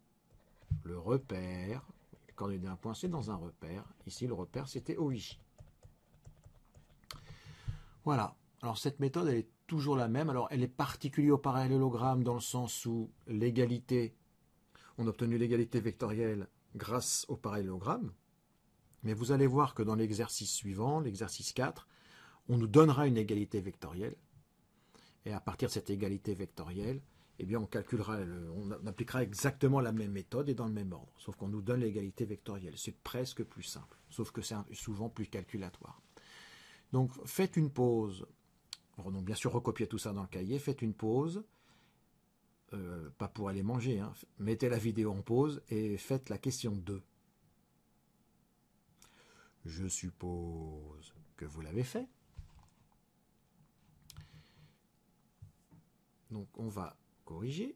le repère. Les coordonnées d'un point, c'est dans un repère. Ici, le repère, c'était OI. Voilà. Alors cette méthode, elle est toujours la même. Alors elle est particulière au parallélogramme dans le sens où l'égalité, on a obtenu l'égalité vectorielle grâce au parallélogramme. Mais vous allez voir que dans l'exercice suivant, l'exercice 4, on nous donnera une égalité vectorielle. Et à partir de cette égalité vectorielle, eh bien on calculera, on appliquera exactement la même méthode et dans le même ordre. Sauf qu'on nous donne l'égalité vectorielle. C'est presque plus simple. Sauf que c'est souvent plus calculatoire. Donc faites une pause. Donc bien sûr, recopiez tout ça dans le cahier. Faites une pause. Pas pour aller manger. Hein. Mettez la vidéo en pause et faites la question 2. Je suppose que vous l'avez fait. Donc on va corriger.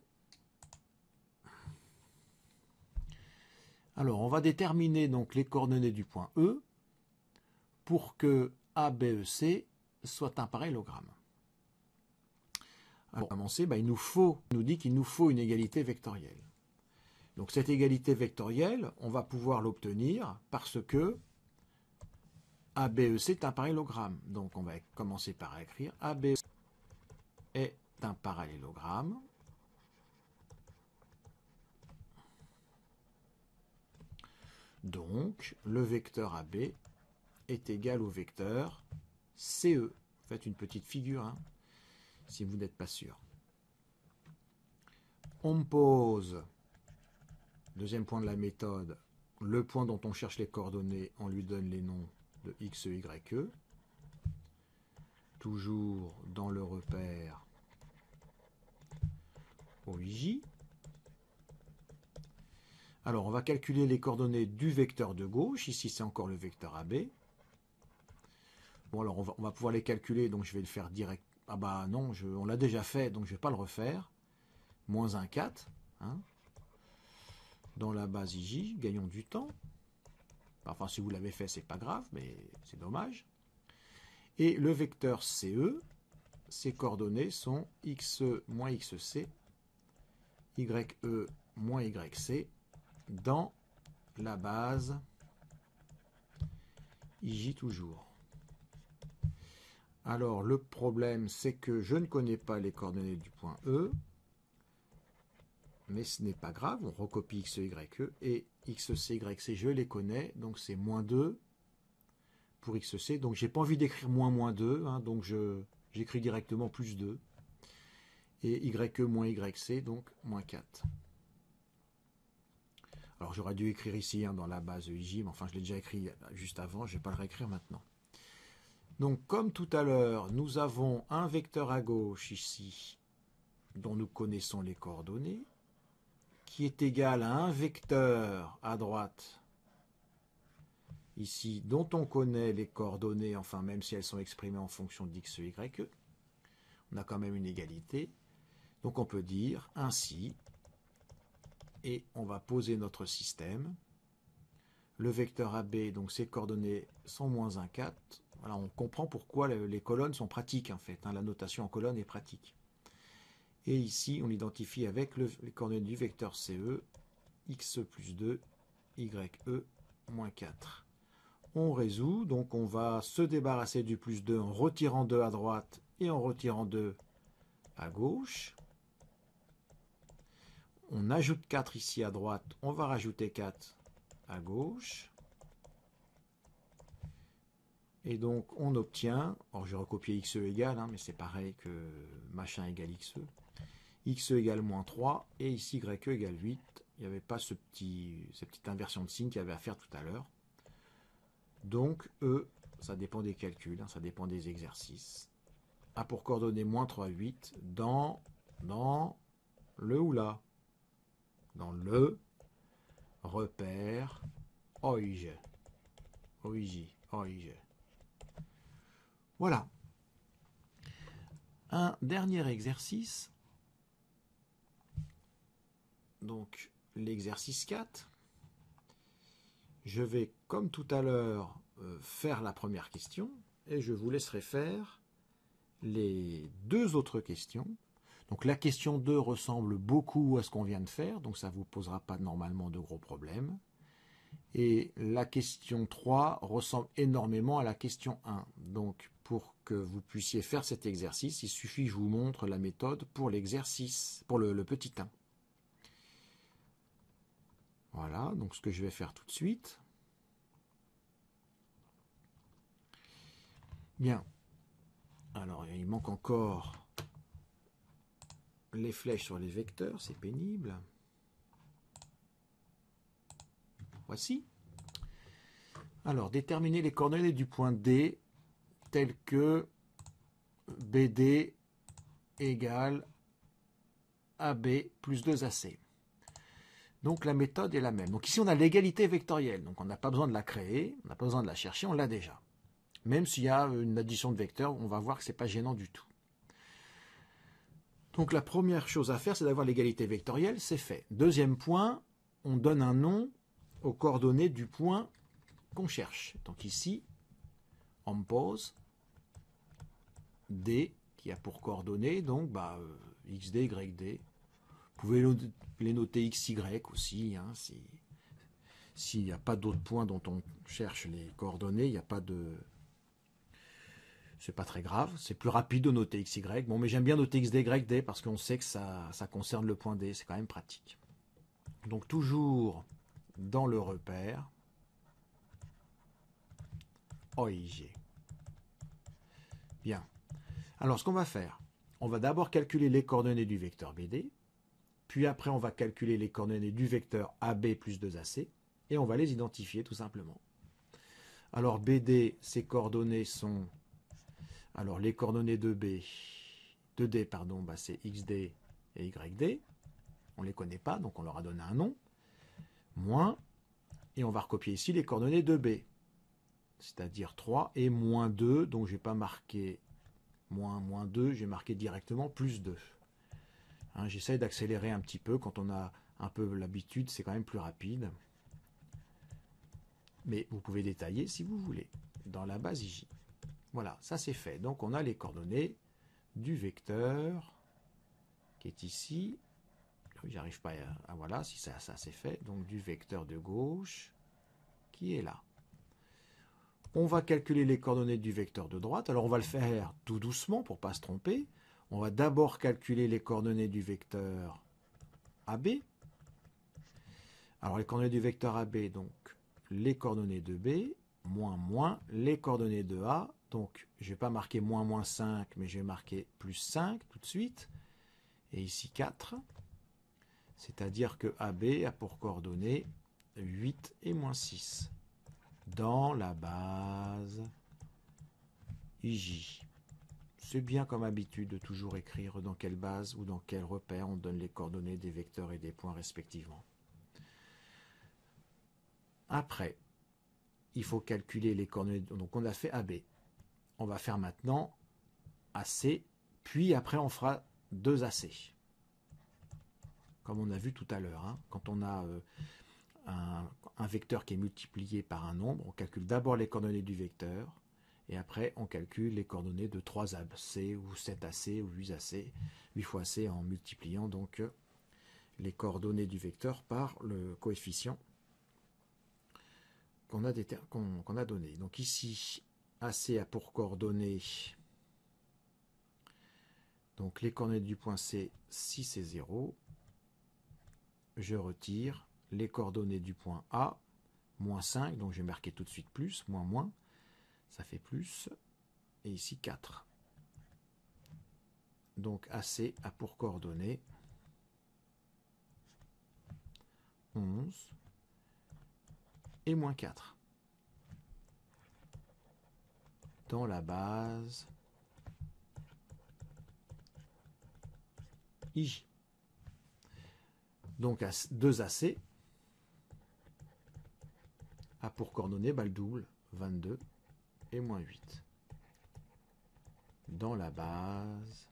Alors on va déterminer donc les coordonnées du point E pour que ABEC soit un parallélogramme. Alors pour commencer, il nous dit qu'il nous faut une égalité vectorielle. Donc cette égalité vectorielle, on va pouvoir l'obtenir parce que ABEC est un parallélogramme. Donc on va commencer par écrire ABEC est un parallélogramme. Donc, le vecteur AB est égal au vecteur CE. Faites une petite figure, hein, si vous n'êtes pas sûr. On me pose, deuxième point de la méthode, le point dont on cherche les coordonnées, on lui donne les noms de x, y, e. Toujours dans le repère OIJ. Alors, on va calculer les coordonnées du vecteur de gauche. Ici, c'est encore le vecteur AB. Bon, alors, on va pouvoir les calculer, donc je vais le faire direct. Ah bah non, on l'a déjà fait, donc je ne vais pas le refaire. Moins 1, 4. Hein. Dans la base IJ, gagnons du temps. Enfin, si vous l'avez fait, c'est pas grave, mais c'est dommage. Et le vecteur CE, ses coordonnées sont XE moins XC, YE moins YC, dans la base IJ toujours. Alors le problème c'est que je ne connais pas les coordonnées du point E, mais ce n'est pas grave, on recopie X, Y, E et XC, YC je les connais, donc c'est moins 2 pour XC, donc j'ai pas envie d'écrire moins 2, hein, donc j'écris directement plus 2, et YE moins YC, donc moins 4. Alors j'aurais dû écrire ici dans la base IJ, mais enfin je l'ai déjà écrit juste avant, je ne vais pas le réécrire maintenant. Donc comme tout à l'heure, nous avons un vecteur à gauche ici, dont nous connaissons les coordonnées, qui est égal à un vecteur à droite, ici, dont on connaît les coordonnées, enfin même si elles sont exprimées en fonction d'x, y, e. on a quand même une égalité. Donc on peut dire ainsi, et on va poser notre système. Le vecteur AB, donc ses coordonnées sont -1, 4. Voilà, on comprend pourquoi les colonnes sont pratiques en fait. Hein, la notation en colonne est pratique. Et ici, on l'identifie avec les coordonnées du vecteur CE, xe plus 2, ye moins 4. On résout, donc on va se débarrasser du plus 2 en retirant 2 à droite et en retirant 2 à gauche. On ajoute 4 ici à droite, on va rajouter 4 à gauche. Et donc on obtient, alors je vais recopier xe égale, hein, mais c'est pareil que machin égale xe. Xe égale -3 et ici ye égale 8. Il n'y avait pas cette petite inversion de signe qu'il y avait à faire tout à l'heure. Donc E, ça dépend des calculs, hein, ça dépend des exercices. A pour coordonnées -3, 8 dans le ou là, dans le repère OIJ. Voilà. Un dernier exercice. Donc l'exercice 4. Je vais, comme tout à l'heure, faire la première question et je vous laisserai faire les deux autres questions. Donc la question 2 ressemble beaucoup à ce qu'on vient de faire, donc ça ne vous posera pas normalement de gros problèmes. Et la question 3 ressemble énormément à la question 1. Donc pour que vous puissiez faire cet exercice, il suffit que je vous montre la méthode pour l'exercice, pour le petit 1. Voilà, donc ce que je vais faire tout de suite. Bien. Alors, il manque encore les flèches sur les vecteurs, c'est pénible. Voici. Alors, déterminer les coordonnées du point D telles que BD égale AB plus 2AC. Donc la méthode est la même. Donc ici on a l'égalité vectorielle, donc on n'a pas besoin de la créer, on n'a pas besoin de la chercher, on l'a déjà. Même s'il y a une addition de vecteurs, on va voir que ce n'est pas gênant du tout. Donc la première chose à faire, c'est d'avoir l'égalité vectorielle, c'est fait. Deuxième point, on donne un nom aux coordonnées du point qu'on cherche. Donc ici, on pose D, qui a pour coordonnées, donc XD, YD. Vous pouvez les noter XY aussi, hein, s'il n'y a pas d'autres points dont on cherche les coordonnées, il n'y a pas de... C'est pas très grave, c'est plus rapide de noter XY. Bon, mais j'aime bien noter XD, YD parce qu'on sait que ça concerne le point D, c'est quand même pratique. Donc toujours dans le repère OIG. Bien. Alors ce qu'on va faire, on va d'abord calculer les coordonnées du vecteur BD, puis après on va calculer les coordonnées du vecteur AB plus 2AC, et on va les identifier tout simplement. Alors BD, ses coordonnées sont... Alors les coordonnées de D, pardon, c'est XD et YD. On ne les connaît pas, donc on leur a donné un nom. Moins, et on va recopier ici les coordonnées de B, c'est-à-dire 3 et moins 2, donc je n'ai pas marqué moins 2, j'ai marqué directement plus 2. Hein, j'essaye d'accélérer un petit peu, quand on a un peu l'habitude, c'est quand même plus rapide. Mais vous pouvez détailler si vous voulez, dans la base IJ. Voilà, ça c'est fait. Donc on a les coordonnées du vecteur qui est ici. J'arrive pas à... Voilà, si ça c'est fait. Donc du vecteur de gauche qui est là. On va calculer les coordonnées du vecteur de droite. Alors on va le faire tout doucement pour ne pas se tromper. On va d'abord calculer les coordonnées du vecteur AB. Alors les coordonnées du vecteur AB, donc les coordonnées de B, moins, les coordonnées de A. Donc je ne vais pas marquer moins 5, mais je vais marquer plus 5 tout de suite. Et ici 4. C'est-à-dire que AB a pour coordonnées 8 et moins 6. Dans la base IJ. C'est bien comme habitude de toujours écrire dans quelle base ou dans quel repère on donne les coordonnées des vecteurs et des points respectivement. Après, il faut calculer les coordonnées. Donc on a fait AB. On va faire maintenant AC Puis après, on fera 2 AC. Comme on a vu tout à l'heure, hein. Quand on a un vecteur qui est multiplié par un nombre, on calcule d'abord les coordonnées du vecteur, et après on calcule les coordonnées de 3 AC, ou 7 AC, ou 8 AC, 8 fois AC en multipliant donc les coordonnées du vecteur par le coefficient qu'on a donné. Donc ici, AC a pour coordonnées, donc les coordonnées du point C, 6 et 0. Je retire les coordonnées du point A, moins 5, donc je vais marquer tout de suite plus, moins, moins, ça fait plus, et ici 4. Donc AC a pour coordonnées 11 et moins 4. Dans la base IJ. Donc 2 AC a pour coordonnées le double, 22 et moins 8. Dans la base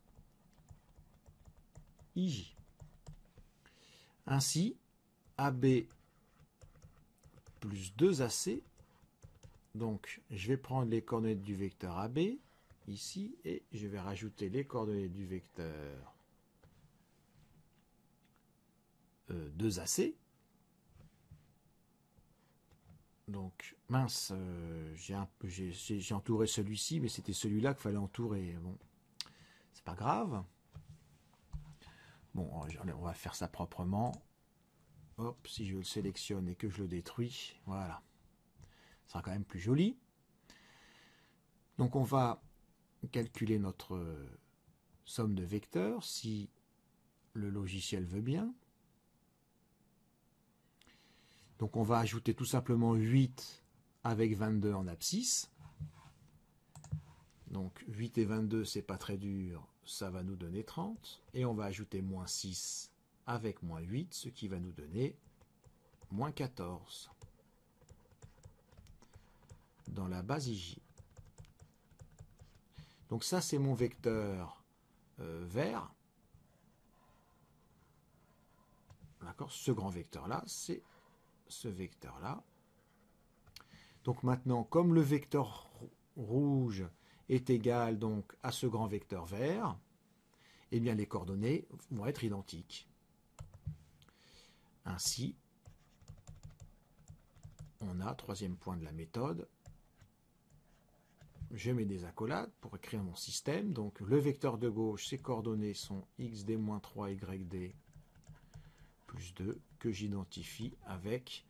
IJ. Ainsi, AB plus 2 AC, donc je vais prendre les coordonnées du vecteur AB, ici, et je vais rajouter les coordonnées du vecteur 2AC. Donc, mince, j'ai entouré celui-ci, mais c'était celui-là qu'il fallait entourer. Bon, c'est pas grave. Bon, on va faire ça proprement. Hop, si je le sélectionne et que je le détruis, voilà. Ça sera quand même plus joli. Donc, on va calculer notre somme de vecteurs, si le logiciel veut bien. Donc on va ajouter tout simplement 8 avec 22 en abscisse. Donc 8 et 22, c'est pas très dur, ça va nous donner 30. Et on va ajouter moins 6 avec moins 8, ce qui va nous donner moins 14. Dans la base IJ. Donc ça, c'est mon vecteur vert. D'accord, ce grand vecteur-là, c'est ce vecteur-là. Donc maintenant, comme le vecteur rouge est égal donc à ce grand vecteur vert, eh bien les coordonnées vont être identiques. Ainsi, on a, troisième point de la méthode, je mets des accolades pour écrire mon système. Donc le vecteur de gauche, ses coordonnées sont xd-3, yd plus 2, que j'identifie avec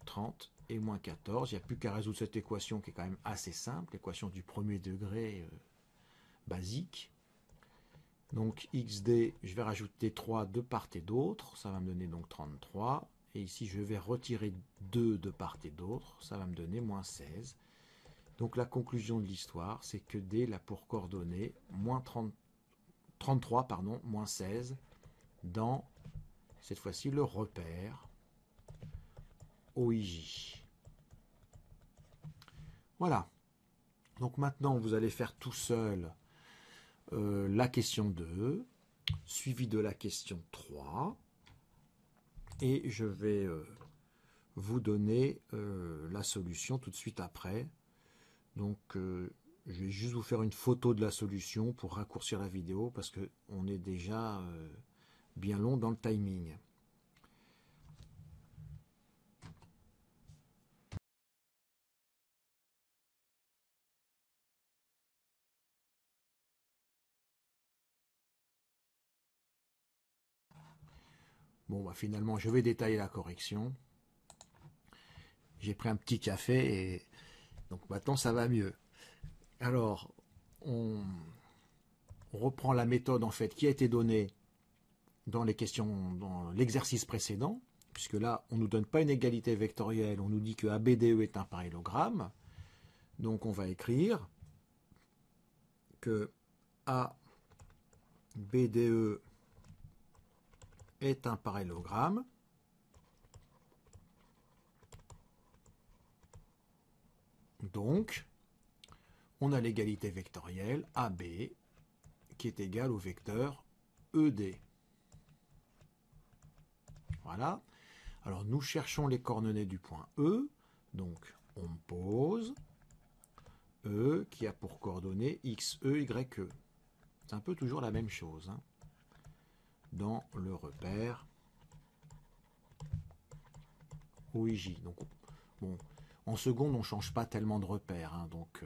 30 et moins 14. Il n'y a plus qu'à résoudre cette équation qui est quand même assez simple, l'équation du premier degré basique. Donc xd, je vais rajouter 3 de part et d'autre, ça va me donner donc 33. Et ici, je vais retirer 2 de part et d'autre, ça va me donner moins 16. Donc la conclusion de l'histoire, c'est que D a pour coordonnées moins 33, moins 16, dans, cette fois-ci, le repère OIJ. Voilà. Donc maintenant, vous allez faire tout seul la question 2, suivie de la question 3. Et je vais vous donner la solution tout de suite après. Donc, je vais juste vous faire une photo de la solution pour raccourcir la vidéo parce qu'on est déjà bien long dans le timing. Bon, bah, finalement, je vais détailler la correction. J'ai pris un petit café et donc maintenant ça va mieux. Alors, on reprend la méthode en fait qui a été donnée dans les questions, dans l'exercice précédent, puisque là, on ne nous donne pas une égalité vectorielle, on nous dit que ABDE est un parallélogramme. Donc on va écrire que ABDE est un parallélogramme. Donc, on a l'égalité vectorielle AB qui est égal au vecteur ED. Voilà. Alors nous cherchons les coordonnées du point E. Donc on pose E qui a pour coordonnées X, E, Y, E. C'est un peu toujours la même chose, hein, dans le repère OIJ. Donc, bon, en seconde, on ne change pas tellement de repères, hein, donc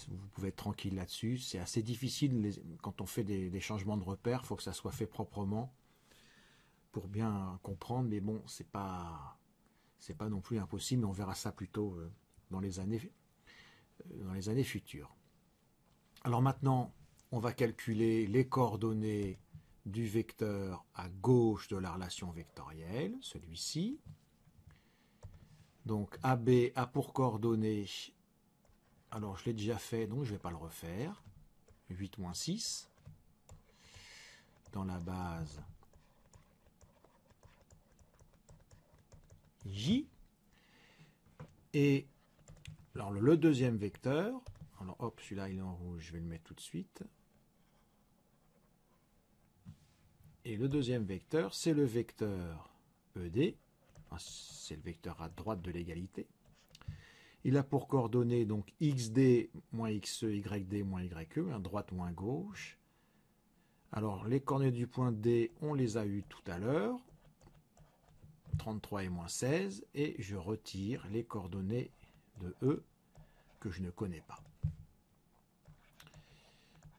vous pouvez être tranquille là-dessus. C'est assez difficile quand on fait des changements de repères, il faut que ça soit fait proprement pour bien comprendre, mais bon, c'est pas non plus impossible, mais on verra ça plutôt dans les années futures. Alors maintenant, on va calculer les coordonnées du vecteur à gauche de la relation vectorielle, celui-ci. Donc AB a pour coordonnées, alors je l'ai déjà fait, donc je ne vais pas le refaire, 8 moins 6. Dans la base J. Et alors le deuxième vecteur, alors hop, celui-là il est en rouge, je vais le mettre tout de suite. Et le deuxième vecteur, c'est le vecteur ED, enfin, c'est le vecteur à droite de l'égalité. Il a pour coordonnées donc XD moins XE, YD moins YE, à droite moins gauche. Alors les coordonnées du point D, on les a eues tout à l'heure, 33 et moins 16, et je retire les coordonnées de E que je ne connais pas.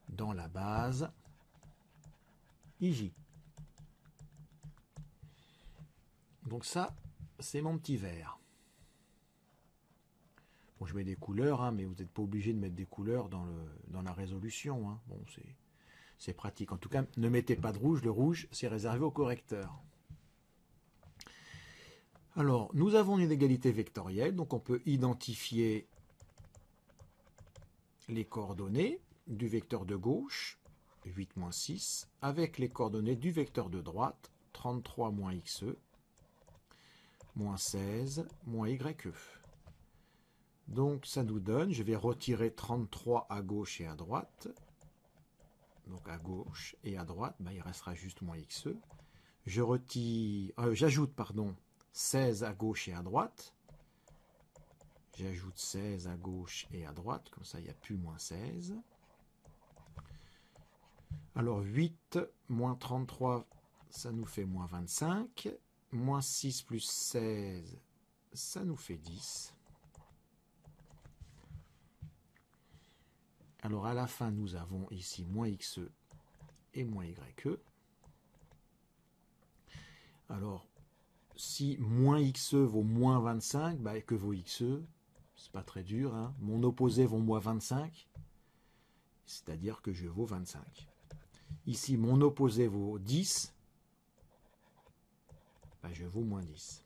Dans la base IJ. Donc ça, c'est mon petit vert. Bon, je mets des couleurs, hein, mais vous n'êtes pas obligé de mettre des couleurs dans la résolution. Hein. Bon, c'est pratique. En tout cas, ne mettez pas de rouge. Le rouge, c'est réservé au correcteur. Alors, nous avons une égalité vectorielle, donc on peut identifier les coordonnées du vecteur de gauche, 8 moins 6, avec les coordonnées du vecteur de droite, 33 moins XE, moins 16, moins YE. Donc ça nous donne, je vais retirer 33 à gauche et à droite. Donc à gauche et à droite, ben, il restera juste moins XE. J'ajoute 16 à gauche et à droite. J'ajoute 16 à gauche et à droite, comme ça il n'y a plus moins 16. Alors 8 moins 33, ça nous fait moins 25. Moins 6 plus 16, ça nous fait 10. Alors à la fin, nous avons ici moins XE et moins YE. Alors, si moins XE vaut moins 25, bah, que vaut XE? C'est pas très dur. Hein. Mon opposé vaut moins 25, c'est-à-dire que je vaux 25. Ici, mon opposé vaut 10, bah, je vaux moins 10.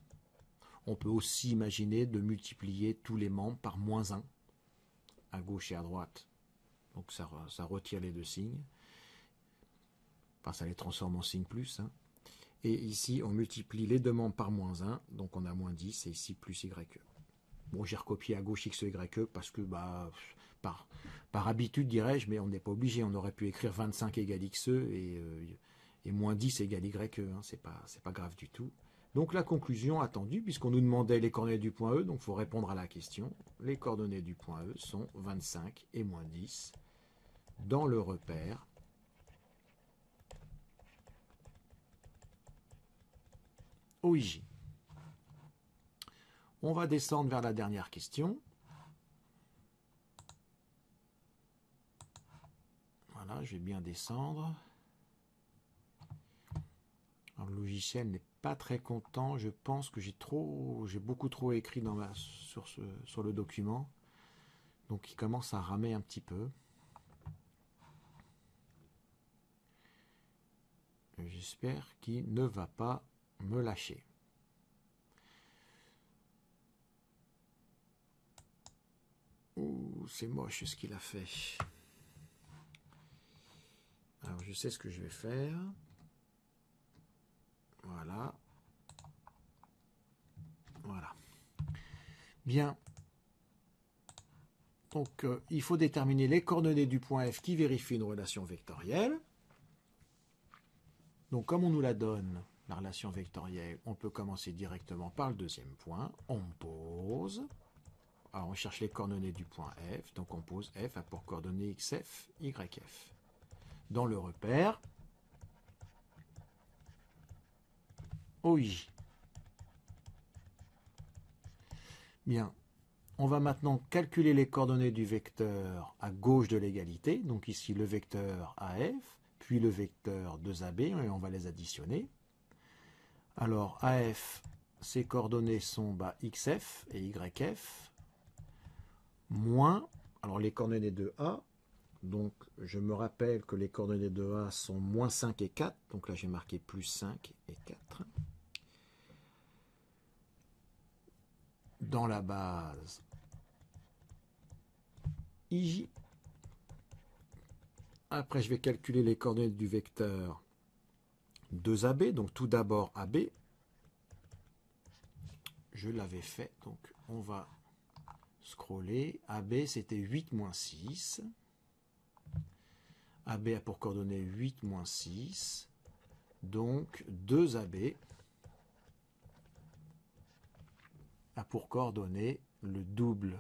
On peut aussi imaginer de multiplier tous les membres par moins 1, à gauche et à droite. Donc ça retire les deux signes. Enfin, ça les transforme en signe plus. Hein. Et ici, on multiplie les deux membres par moins 1, donc on a moins 10, et ici plus YE. Bon, j'ai recopié à gauche X, YE, parce que, bah, par habitude, dirais-je, mais on n'est pas obligé. On aurait pu écrire 25 égale XE et moins 10 égale YE. Hein. C'est pas grave du tout. Donc la conclusion attendue, puisqu'on nous demandait les coordonnées du point E, donc il faut répondre à la question. Les coordonnées du point E sont 25 et moins 10 dans le repère OIJ. On va descendre vers la dernière question. Voilà, je vais bien descendre. Alors, le logiciel n'est pas très content. Je pense que j'ai beaucoup trop écrit sur le document. Donc il commence à ramer un petit peu. J'espère qu'il ne va pas me lâcher. Ouh, c'est moche ce qu'il a fait. Alors je sais ce que je vais faire. Voilà. Voilà. Bien. Donc, il faut déterminer les coordonnées du point F qui vérifie une relation vectorielle. Donc, comme on nous la donne, la relation vectorielle, on peut commencer directement par le deuxième point. On pose. Alors, on cherche les coordonnées du point F. Donc, on pose F a pour coordonnées XF, YF. Dans le repère, OIJ. Bien. On va maintenant calculer les coordonnées du vecteur à gauche de l'égalité. Donc ici, le vecteur AF, puis le vecteur 2AB, et on va les additionner. Alors, AF, ses coordonnées sont XF et YF, moins, alors les coordonnées de A, donc je me rappelle que les coordonnées de A sont moins 5 et 4, donc là j'ai marqué plus 5 et 4. Dans la base IJ. Après, je vais calculer les coordonnées du vecteur 2AB, donc tout d'abord AB. Je l'avais fait, donc on va scroller. AB, c'était 8 moins 6. AB a pour coordonnées 8 moins 6. Donc 2AB a pour coordonnées le double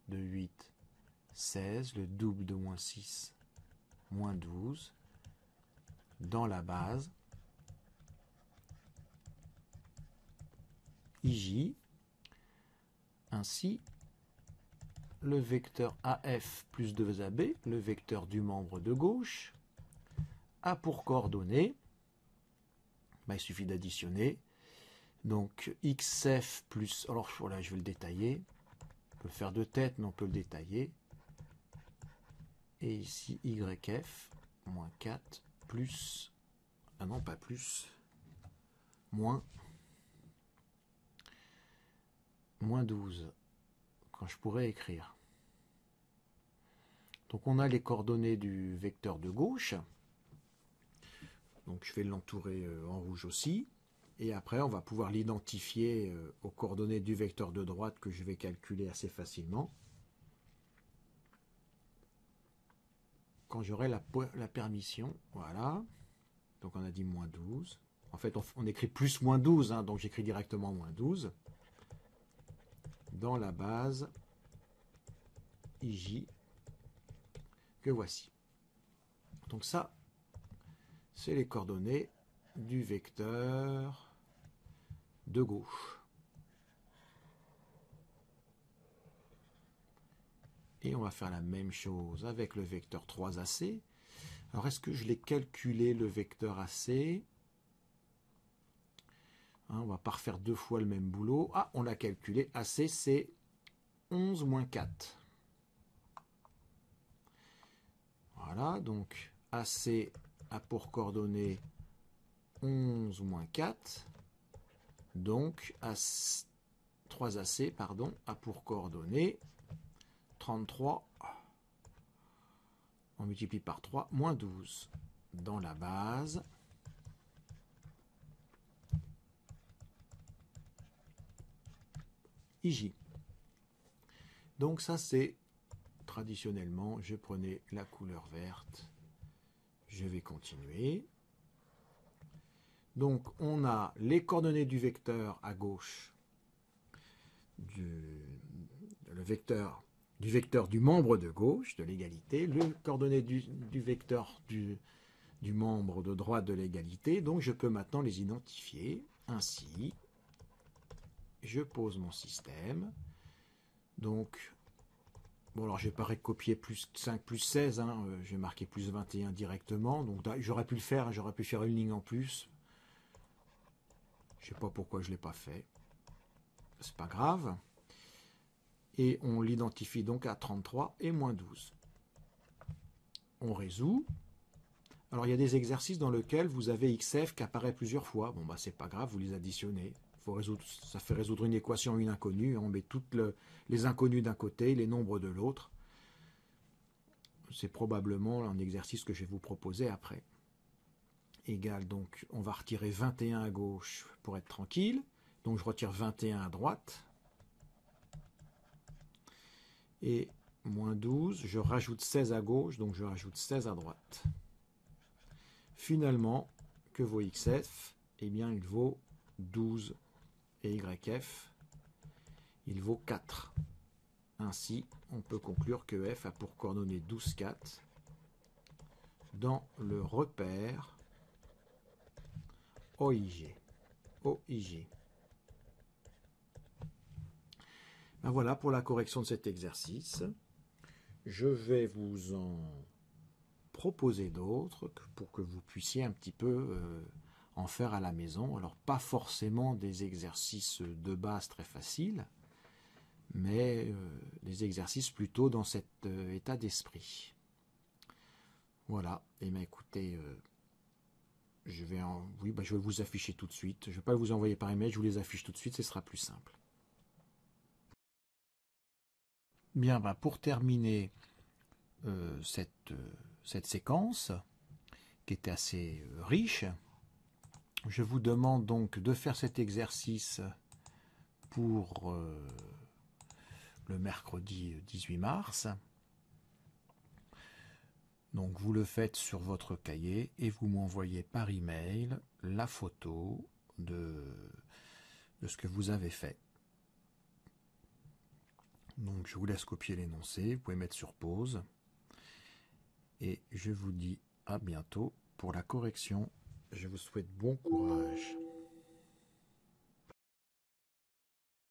de 8, 16, le double de moins 6, moins 12, dans la base IJ. Ainsi, le vecteur AF plus 2AB, le vecteur du membre de gauche, a pour coordonnées, il suffit d'additionner, donc XF plus, alors voilà, je vais le détailler, on peut le faire de tête, mais on peut le détailler, et ici YF, moins 4, plus, ah non pas plus, moins 12, quand je pourrais écrire. Donc on a les coordonnées du vecteur de gauche, donc je vais l'entourer en rouge aussi, et après on va pouvoir l'identifier aux coordonnées du vecteur de droite que je vais calculer assez facilement quand j'aurai la permission. Voilà, donc on a dit moins 12, en fait on écrit plus moins 12, hein, donc j'écris directement moins 12 dans la base IJ que voici. Donc ça, c'est les coordonnées du vecteur de gauche. Et on va faire la même chose avec le vecteur 3AC. Alors, est-ce que je l'ai calculé, le vecteur AC? On va pas refaire deux fois le même boulot. Ah, on l'a calculé. AC, c'est 11 moins 4. Voilà, donc AC a pour coordonnées 11 moins 4. Donc, 3AC, pardon, a pour coordonnées 33. On multiplie par 3, moins 12. Dans la base IJ. Donc ça c'est traditionnellement, je prenais la couleur verte. Je vais continuer. Donc on a les coordonnées du vecteur à gauche, du vecteur du membre de gauche de l'égalité, le coordonnées du vecteur du membre de droite de l'égalité. Donc je peux maintenant les identifier. Ainsi, je pose mon système. Donc, bon, alors je vais pas recopier plus 5 plus 16, hein, je vais marquer plus 21 directement. Donc j'aurais pu le faire, hein, j'aurais pu faire une ligne en plus. Je sais pas pourquoi je l'ai pas fait. C'est pas grave. Et on l'identifie donc à 33 et moins 12. On résout. Alors il y a des exercices dans lesquels vous avez XF qui apparaît plusieurs fois. Bon, bah c'est pas grave, vous les additionnez. Faut résoudre, ça fait résoudre une équation, une inconnue. On met toutes les inconnues d'un côté, les nombres de l'autre. C'est probablement un exercice que je vais vous proposer après. Égal, donc on va retirer 21 à gauche pour être tranquille. Donc je retire 21 à droite. Et moins 12, je rajoute 16 à gauche, donc je rajoute 16 à droite. Finalement, que vaut xf? Eh bien, il vaut 12 et yf, il vaut 4. Ainsi, on peut conclure que f a pour coordonnées 12, 4 dans le repère OIG. Ben voilà pour la correction de cet exercice. Je vais vous en proposer d'autres pour que vous puissiez un petit peu en faire à la maison. Alors pas forcément des exercices de base très faciles, mais des exercices plutôt dans cet état d'esprit. Voilà, et bien écoutez, je vais vous afficher tout de suite. Je ne vais pas vous envoyer par email, je vous les affiche tout de suite, ce sera plus simple. Bien, ben pour terminer cette séquence, qui était assez riche, je vous demande donc de faire cet exercice pour le mercredi 18 mars. Donc vous le faites sur votre cahier et vous m'envoyez par email la photo de ce que vous avez fait. Donc je vous laisse copier l'énoncé, vous pouvez mettre sur pause. Et je vous dis à bientôt pour la correction. Je vous souhaite bon courage.